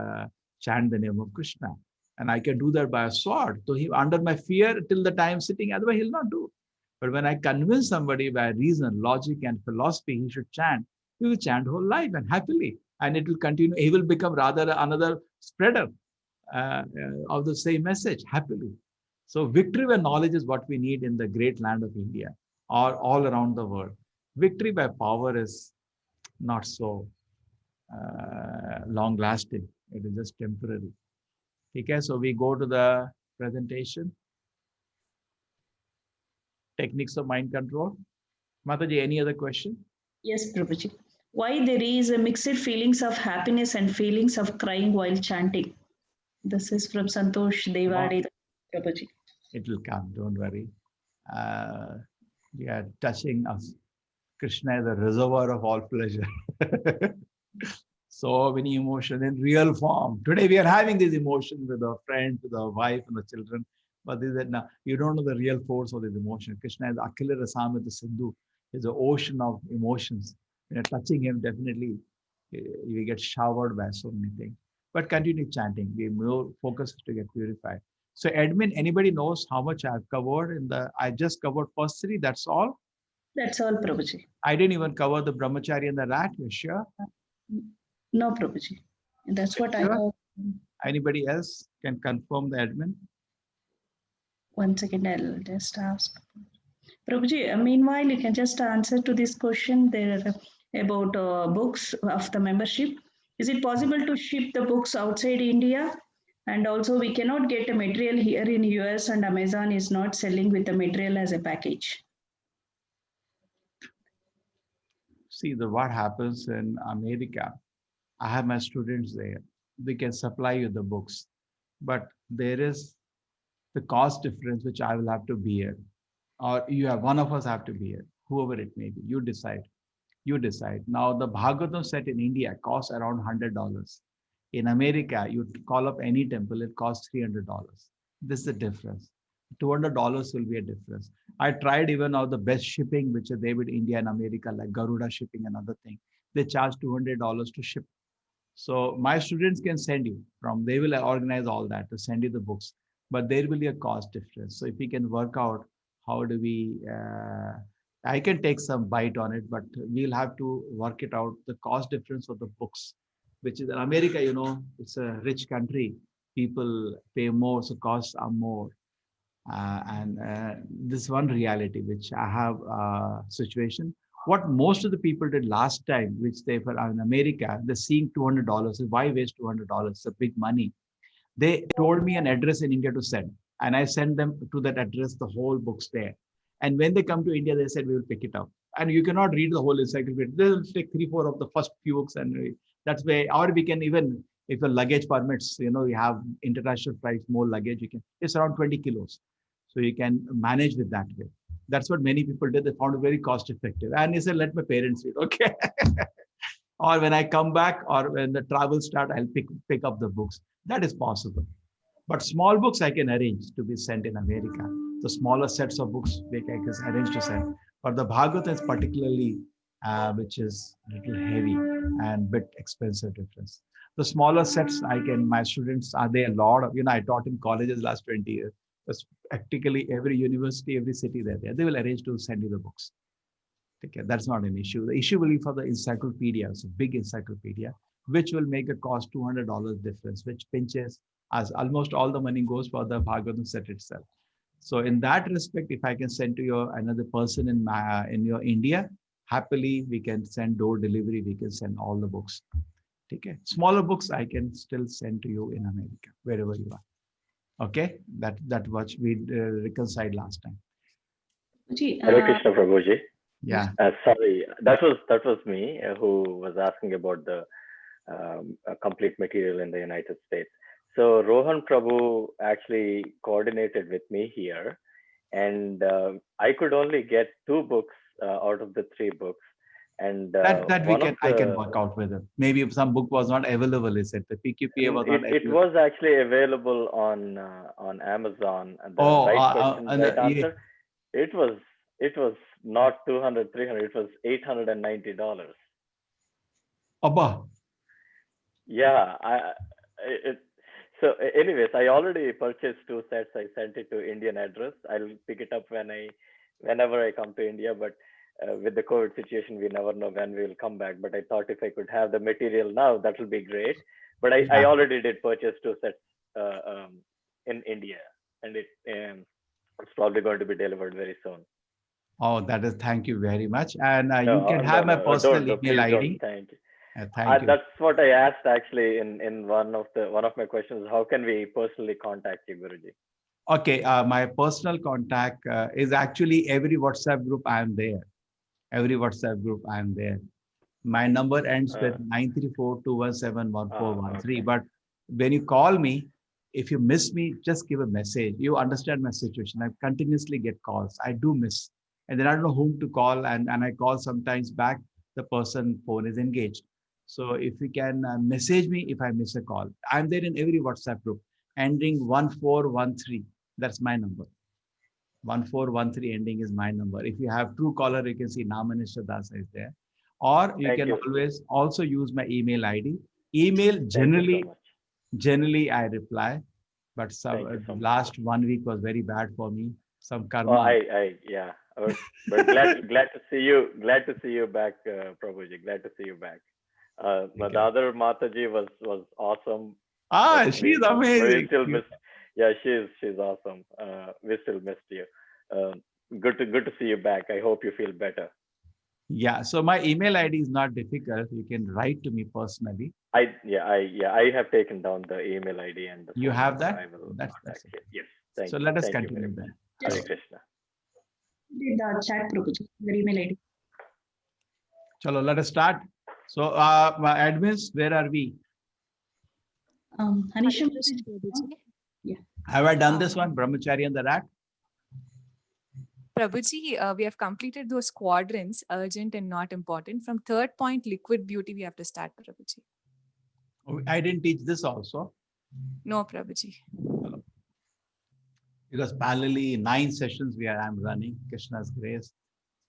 chant the name of Krishna. And I can do that by a sword. So he, under my fear till the time sitting, otherwise he'll not do. But when I convince somebody by reason, logic, and philosophy, he should chant, he will chant whole life and happily. And it will continue. He will become rather another spreader of the same message happily. So victory by knowledge is what we need in the great land of India or all around the world. Victory by power is not so long lasting. It is just temporary. Okay, so we go to the presentation. Techniques of mind control. Mataji, any other question? yes, Prabhuji. Why there is a mixed feelings of happiness and feelings of crying while chanting? This is from Santosh Devadi, Prabhuji. It will come, don't worry. We are touching us. Krishna is the reservoir of all pleasure. So many emotions in real form. Today we are having these emotions with our friends, with our wife and the children. But this is now you don't know the real force of this emotion. Krishna is Akhila Rasam with the Sindhu. He's an ocean of emotions. When you're touching him, definitely you get showered by so many things. But continue chanting. We more focus to get purified. So admin, anybody knows how much I've covered in the I just covered first three, that's all. That's all, Prabhuji. I didn't even cover the brahmachari and the rat, you sure? No, Prabhuji. That's what I Sure. know. Anybody else can confirm the admin? One second, I'll just ask. Prabhuji, meanwhile, you can just answer to this question there about books of the membership. Is it possible to ship the books outside India? And also, we cannot get a material here in US, and Amazon is not selling with the material as a package. See, what happens in America, I have my students there. We can supply you the books, but there is the cost difference which I will have to bear, or you have one of us have to bear, whoever it may be. You decide. You decide. Now, the Bhagavatam set in India costs around $100. In America, you call up any temple, it costs $300. This is the difference. $200 will be a difference. I tried even now the best shipping, which is there with India and America, like Garuda shipping and other thing. They charge $200 to ship. So my students can send you from, they will organize all that to send you the books, but there will be a cost difference. So if we can work out how do we, I can take some bite on it, but we'll have to work it out, the cost difference of the books, which is in America, it's a rich country. People pay more, so costs are more. And this one reality which I have situation. What most of the people did last time, which they were in America, they're seeing $200. Why waste $200? It's a big money. They told me an address in India to send, and I sent them to that address the whole books there. And when they come to India, they said we will pick it up. And you cannot read the whole encyclopedia. They'll take 3, 4 of the first few books, and that's where. Or we can even, if the luggage permits, you have international flights, more luggage. You can. It's around 20 kilos, so you can manage with that way. That's what many people did. They found it very cost effective. And he said, let my parents read. Okay. Or when I come back or when the travel start, I'll pick up the books. That is possible. But small books I can arrange to be sent in America. The smaller sets of books I can arrange to send. But the Bhagavad is particularly, which is a little heavy and bit expensive difference. The smaller sets my students are there a lot of, I taught in colleges last 20 years. That's practically every university, every city they're there. They will arrange to send you the books. Okay, that's not an issue. The issue will be for the encyclopedia, it's a big encyclopedia, which will make a cost $200 difference, which pinches as almost all the money goes for the Bhagavatam set itself. So in that respect, if I can send to your another person in your India, happily we can send door delivery. We can send all the books. Okay, smaller books I can still send to you in America, wherever you are. Okay, that what we reconciled last time. Hare Krishna, Prabhuji. Yeah. Sorry, that was me who was asking about the complete material in the United States. So Rohan Prabhu actually coordinated with me here, and I could only get 2 books out of the 3 books. And I can work out with it. Maybe if some book was not available, is it the PQPA was not available? It was actually available on Amazon. And the right answer. It was not 200, 300. It was $890. Abba. Yeah, so anyways, I already purchased 2 sets. I sent it to Indian address. I'll pick it up whenever I come to India. But with the COVID situation, we never know when we will come back. But I thought if I could have the material now, that will be great. But I already did purchase 2 sets in India, and it's probably going to be delivered very soon. Oh, thank you very much. And you can have my personal email ID. Thank you. Thank you. That's what I asked actually in one of my questions. How can we personally contact you, Guruji? Okay, my personal contact is actually every WhatsApp group I am there. Every WhatsApp group I am there. My number ends with 934-217-1413. Okay. But when you call me, if you miss me, just give a message. You understand my situation. I continuously get calls. I do miss. And then I don't know whom to call. And I call sometimes back, the person phone is engaged. So if you can message me if I miss a call. I'm there in every WhatsApp group, ending 1413. That's my number. 1413 ending is my number. If you have Truecaller, you can see Namanishra Dasa is there. Or you can always also use my email ID. Email generally I reply, but last 1 week was very bad for me. Some karma. But glad to see you. Glad to see you back, Prabhuji. Glad to see you back. The other Mataji was awesome. She's amazing. She's awesome. We still missed you. Good to see you back. I hope you feel better. Yeah. So my email ID is not difficult. You can write to me personally. I have taken down the email ID and the you have that. I will that's it. Yes. Thank so you. Let us continue then. Hare Krishna. The chat, Prabhuji, your email ID. Chalo, let us start. So, my admins, where are we? Anisha, yeah. Have I done this one, Brahmachari and the rat? Prabhuji, we have completed those quadrants, urgent and not important. From 3rd point, liquid beauty, we have to start, Prabhuji. I didn't teach this also. No, Prabhuji. Because parallelly 9 sessions I'm running. Krishna's grace.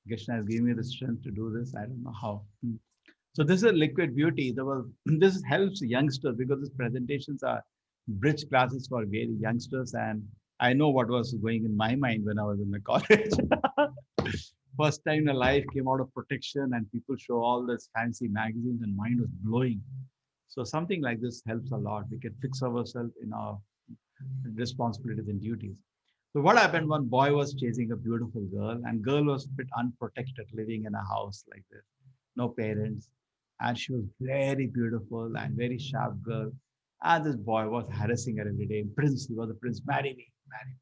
Krishna has given me the strength to do this. I don't know how. So this is Liquid Beauty. This helps youngsters because these presentations are bridge classes for very youngsters, and I know what was going in my mind when I was in the college. First time in life came out of protection, and people show all this fancy magazines, and mind was blowing. So something like this helps a lot. We can fix ourselves in our responsibilities and duties. So what happened? One boy was chasing a beautiful girl, and girl was a bit unprotected, living in a house like this, no parents, and she was very beautiful and very sharp girl. And this boy was harassing her every day. Prince, he was a prince. Marry me, marry me.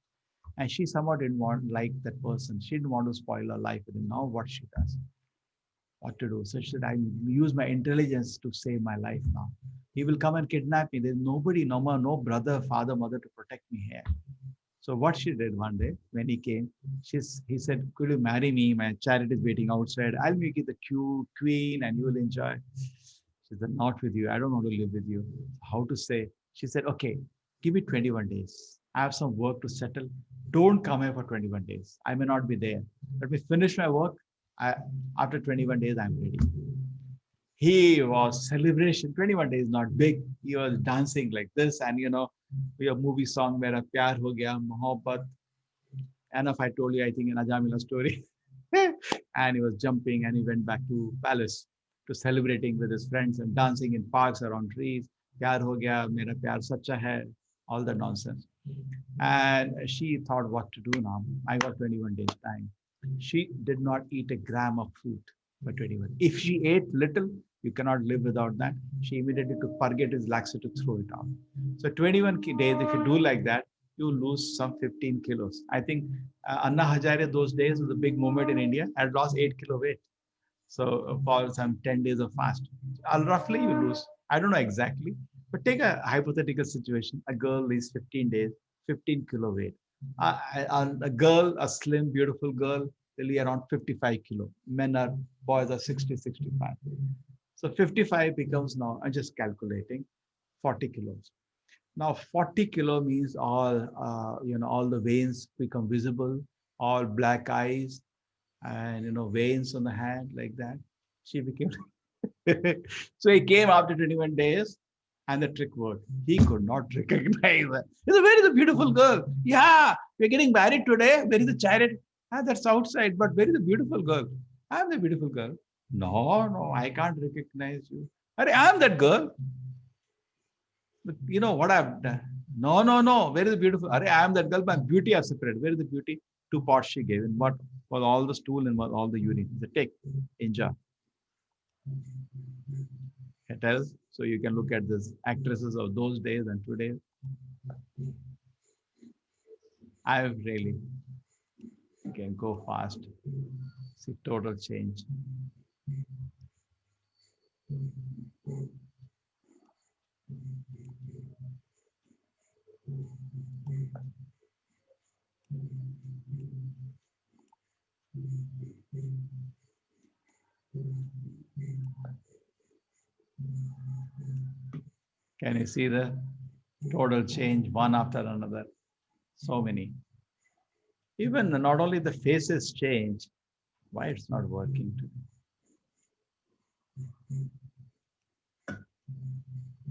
And she somehow didn't want like that person. She didn't want to spoil her life with him. Now what she does? What to do? So she said, I use my intelligence to save my life now. He will come and kidnap me. There's nobody, no more, no brother, father, mother to protect me here. So what she did one day when he came, he said, could you marry me? My chariot is waiting outside. I'll make you the queen and you will enjoy. She said, not with you. I don't want to live with you. How to say? She said, okay, give me 21 days. I have some work to settle. Don't come here for 21 days. I may not be there. Let me finish my work. After 21 days, I'm ready. He was celebration. 21 days, not big. He was dancing like this. And, we have movie song, Mera Pyar Ho Gaya, Mohabbat. Enough, I told you, I think, in Ajamila story. And he was jumping and he went back to palace to celebrating with his friends and dancing in parks around trees. Pyar ho gaya, mera pyar sacha hai, all the nonsense. And she thought what to do now. I got 21 days time. She did not eat a gram of food for 21. If she ate little, you cannot live without that. She immediately took purgative laxative to throw it out. So 21 days, if you do like that, you lose some 15 kilos. I think Anna Hazare those days was a big moment in India. Had lost 8 kilo weight. So for some 10 days of fast, roughly you lose. I don't know exactly, but take a hypothetical situation. A girl is 15 days, 15 kilo weight. A girl, a slim, beautiful girl, will be around 55 kilo. Boys are 60, 65. So 55 becomes now, I'm just calculating, 40 kilos. Now 40 kilo means all the veins become visible, all black eyes, and veins on the hand like that. She became. So he came after 21 days, and the trick worked. He could not recognize her. He said, "Where is the beautiful girl? Yeah, we're getting married today. Where is the chariot? Ah, that's outside. But where is the beautiful girl? I'm the beautiful girl. No, no, I can't recognize you. I'm that girl. But you know what I've done? No, no, no. Where is the beautiful? I am that girl. My beauty I've separated. Where is the beauty? 2 pots she gave. And what was all the stool and all the urine? The take, enjoy. It tells. So you can look at this actresses of those days and today. I've really can go fast. See total change. Can you see the total change one after another? So many. Even not only the faces change, why it's not working today?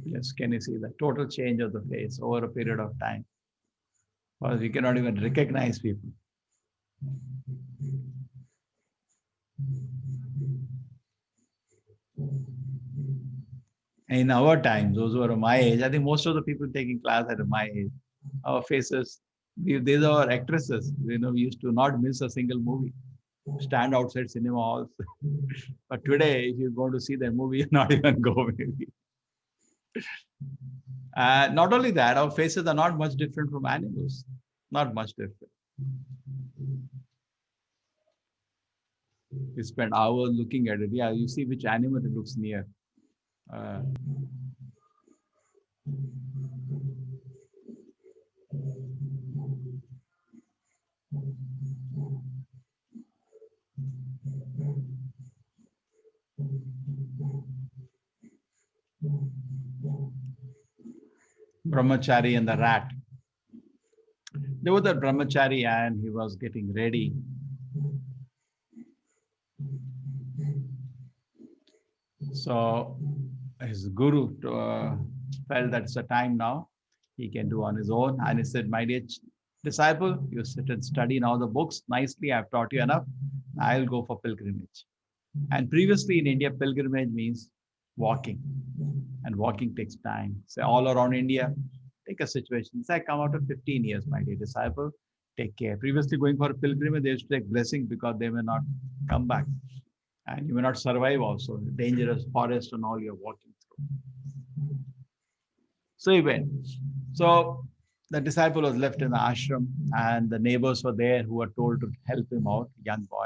Yes, can you see the total change of the face over a period of time? Or we cannot even recognize people. In our time, those who are my age, I think most of the people taking class at my age, our faces, these are our actresses. We used to not miss a single movie, stand outside cinema halls. But today, if you go to see the movie, not even go maybe. Not only that, our faces are not much different from animals. Not much different. You spend hours looking at it. Yeah, you see which animal it looks near. Brahmachari and the rat. There was a brahmachari and he was getting ready. So his guru felt that's the time now. He can do on his own. And he said, my dear disciple, you sit and study now the books nicely. I've taught you enough. I'll go for pilgrimage. And previously in India, pilgrimage means walking. And walking takes time. Say all around India, take a situation. Say I come out of 15 years, my dear disciple. Take care. Previously going for a pilgrimage, they used to take blessing because they may not come back. And you may not survive also. Dangerous forest and all you're walking through. So he went. So the disciple was left in the ashram, and the neighbors were there who were told to help him out, young boy.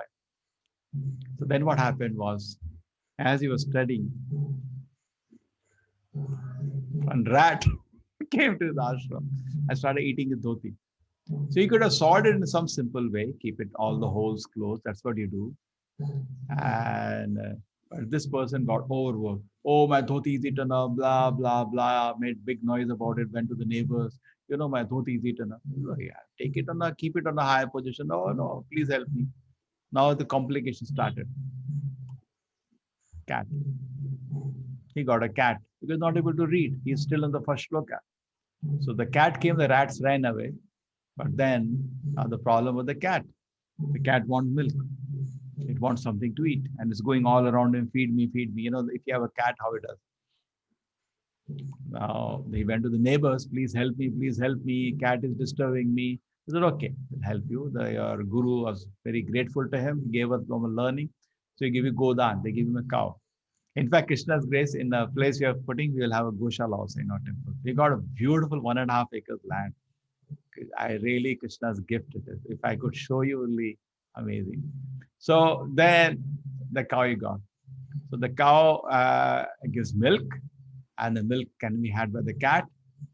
So then what happened was, as he was studying, one rat came to the ashram and started eating his dhoti. So he could have solved it in some simple way, keep it all the holes closed. That's what you do. And but this person got overworked. Oh, my dhoti is eaten up, blah, blah, blah. Made big noise about it, went to the neighbors. You know, my dhoti is eaten up. Oh, yeah, take it on a, keep it on a higher position. Oh, no, please help me. Now the complication started. Cat. He got a cat. He was not able to read. He's still in the first shloka. So the cat came, the rats ran away. But then the problem with the cat wants milk. It wants something to eat, and it's going all around him, feed me, feed me. You know, if you have a cat, how it does. Now he went to the neighbors, please help me, cat is disturbing me. He said, okay, we'll help you. Your guru was very grateful to him, he gave us from a learning. So he give you Godan, they give him a cow. In fact, Krishna's grace, in the place we are putting, we will have a Goshala also in our temple. We got a beautiful 1.5 acres land. I really, Krishna's gift it is. If I could show you, it will be amazing. So then the cow you got. So the cow gives milk, and the milk can be had by the cat,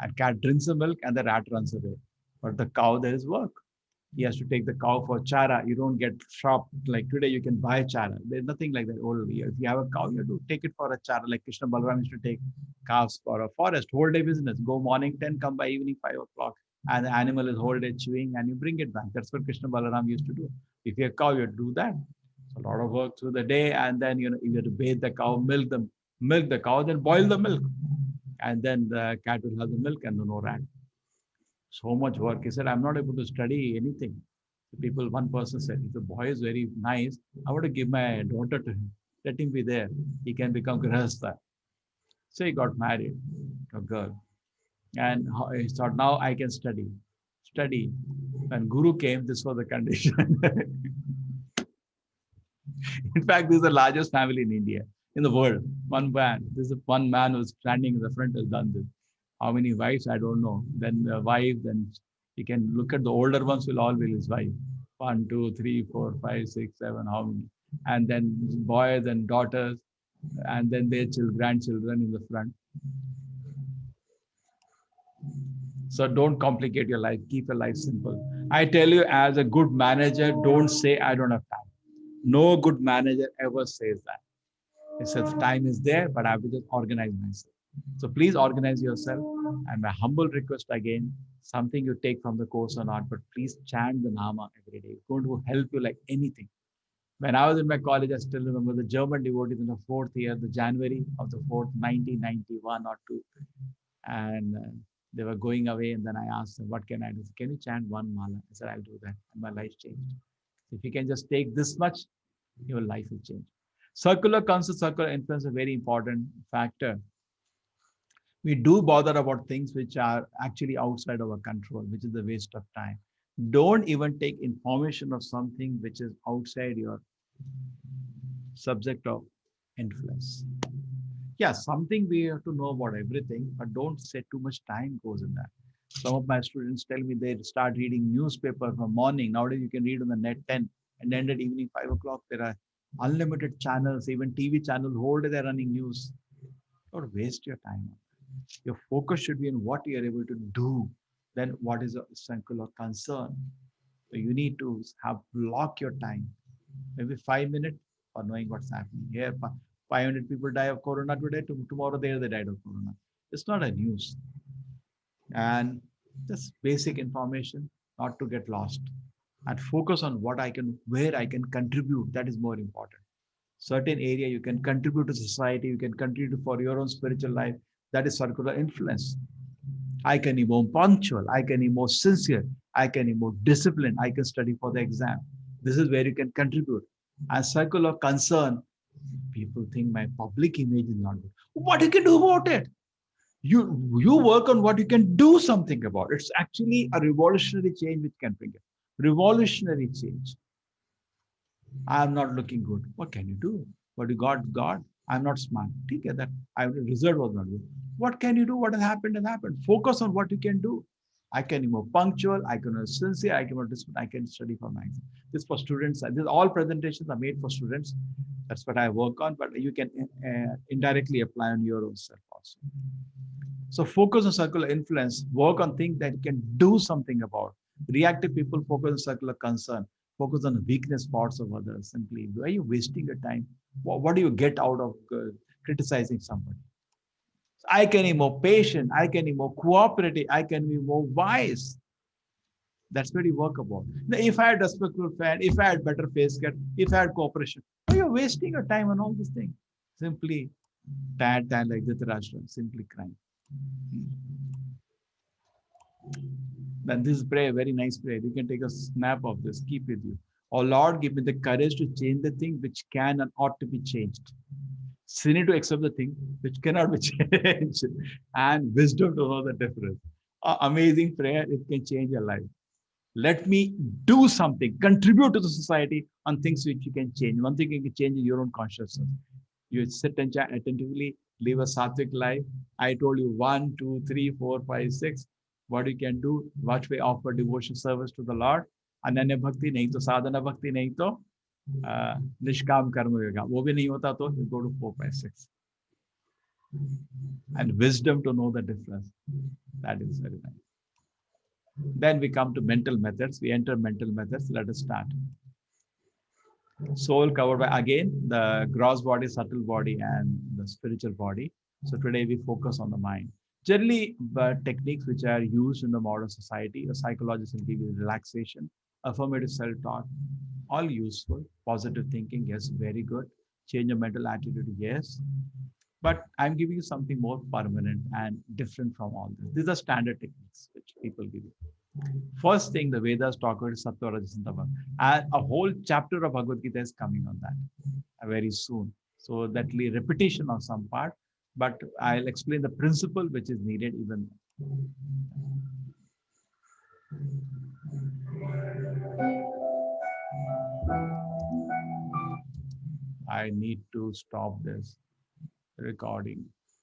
and cat drinks the milk and the rat runs away. But the cow, there is work. He has to take the cow for chara. You don't get shop like today. You can buy chara. There's nothing like that. Only if you have a cow, you have to take it for a chara. Like Krishna Balaram used to take cows for a forest, whole day business. Go morning 10, come by evening 5 o'clock, and the animal is whole day chewing, and you bring it back. That's what Krishna Balaram used to do. If you're a cow, you do that. So a lot of work through the day, and then you have to bathe the cow, milk the cow, then boil the milk, and then the cat will have the milk and no rat. So much work. He said, I'm not able to study anything. One person said, if the boy is very nice, I want to give my daughter to him. Let him be there. He can become Grihastha. So he got married to a girl. And he thought, now I can study. Study. When Guru came, this was the condition. In fact, this is the largest family in India, in the world. One man. This is one man who's standing in the front has done this. How many wives? I don't know. Then the wife, then you can look at the older ones will all be his wife. 1, 2, 3, 4, 5, 6, 7, how many? And then boys and daughters, and then their grandchildren in the front. So don't complicate your life. Keep your life simple. I tell you, as a good manager, don't say, I don't have time. No good manager ever says that. He says, time is there, but I have to just organize myself. So please organize yourself. And my humble request again, something you take from the course or not, but please chant the Nama every day. It's going to help you like anything. When I was in my college, I still remember the German devotees in the 4th year, the January of the 4th, 1991 or 2. And they were going away. And then I asked them, what can I do? Can you chant one mala? I said, I'll do that. And my life changed. If you can just take this much, your life will change. Circular concept, circular influence is a very important factor. We do bother about things which are actually outside our control, which is a waste of time. Don't even take information of something which is outside your subject of influence. Yeah, something we have to know about everything, but don't say too much time goes in that. Some of my students tell me they start reading newspaper from morning. Nowadays you can read on the net 10 and end at evening 5 o'clock. There are unlimited channels, even TV channels, whole day they're running news. Don't waste your time. Your focus should be on what you are able to do, then what is a circular concern. So you need to block your time, maybe 5 minutes for knowing what's happening. Here, 500 people die of corona today, tomorrow they died of corona. It's not a news. And just basic information, not to get lost. And focus on where I can contribute. That is more important. certain area you can contribute to society, you can contribute for your own spiritual life. That is circular influence. I can be more punctual, I can be more sincere, I can be more disciplined, I can study for the exam. This is where you can contribute. And circle of concern, people think my public image is not good. What you can do about it? You work on what you can do something about. It's actually a revolutionary change which can bring it. Revolutionary change. I am not looking good. What can you do? What you got? God. I'm not smart. Okay, that I result was not good. What can you do? What has happened has happened. Focus on what you can do. I can be more punctual. I can be sincere. I can be disciplined. I can study for my exam. This for students. This all presentations are made for students. That's what I work on. But you can indirectly apply on your own self also. So focus on circular influence. Work on things that you can do something about. Reactive people focus on circular concern. Focus on the weakness parts of others. Simply, why are you wasting your time? What do you get out of criticizing somebody? I can be more patient. I can be more cooperative. I can be more wise. That's what you work about. Now, if I had respectful friend, if I had better face cut, if I had cooperation, why are you wasting your time on all these things? Simply, tad like Dhritarashtra, simply crying. Then this prayer, very nice prayer. You can take a snap of this, keep with you. Oh Lord, give me the courage to change the thing which can and ought to be changed. Sinning to accept the thing which cannot be changed, and wisdom to know the difference. Amazing prayer, it can change your life. Let me do something, contribute to the society on things which you can change. One thing you can change is your own consciousness. You sit and attentively, live a sattvic life. I told you 1, 2, 3, 4, 5, 6. What you can do, watch way offer devotion service to the Lord. Ananya bhakti nahi to sadhana bhakti nahi to nishkam karma yoga. वो भी नहीं होता तो you go to 4, 5, 6. And wisdom to know the difference. That is very nice. Then we come to mental methods. We enter mental methods. Let us start. Soul covered by, again, the gross body, subtle body, and the spiritual body. So today we focus on the mind. Generally, the techniques which are used in the modern society, a psychologist will give you relaxation, affirmative self-talk, all useful. Positive thinking, yes, very good. Change of mental attitude, yes. But I'm giving you something more permanent and different from all this. These are standard techniques which people give you. First thing the Vedas talk about is Sattva, Rajas, and Tama. And a whole chapter of Bhagavad Gita is coming on that very soon. So that will be repetition of some part, but I'll explain the principle which is needed even. I need to stop this recording.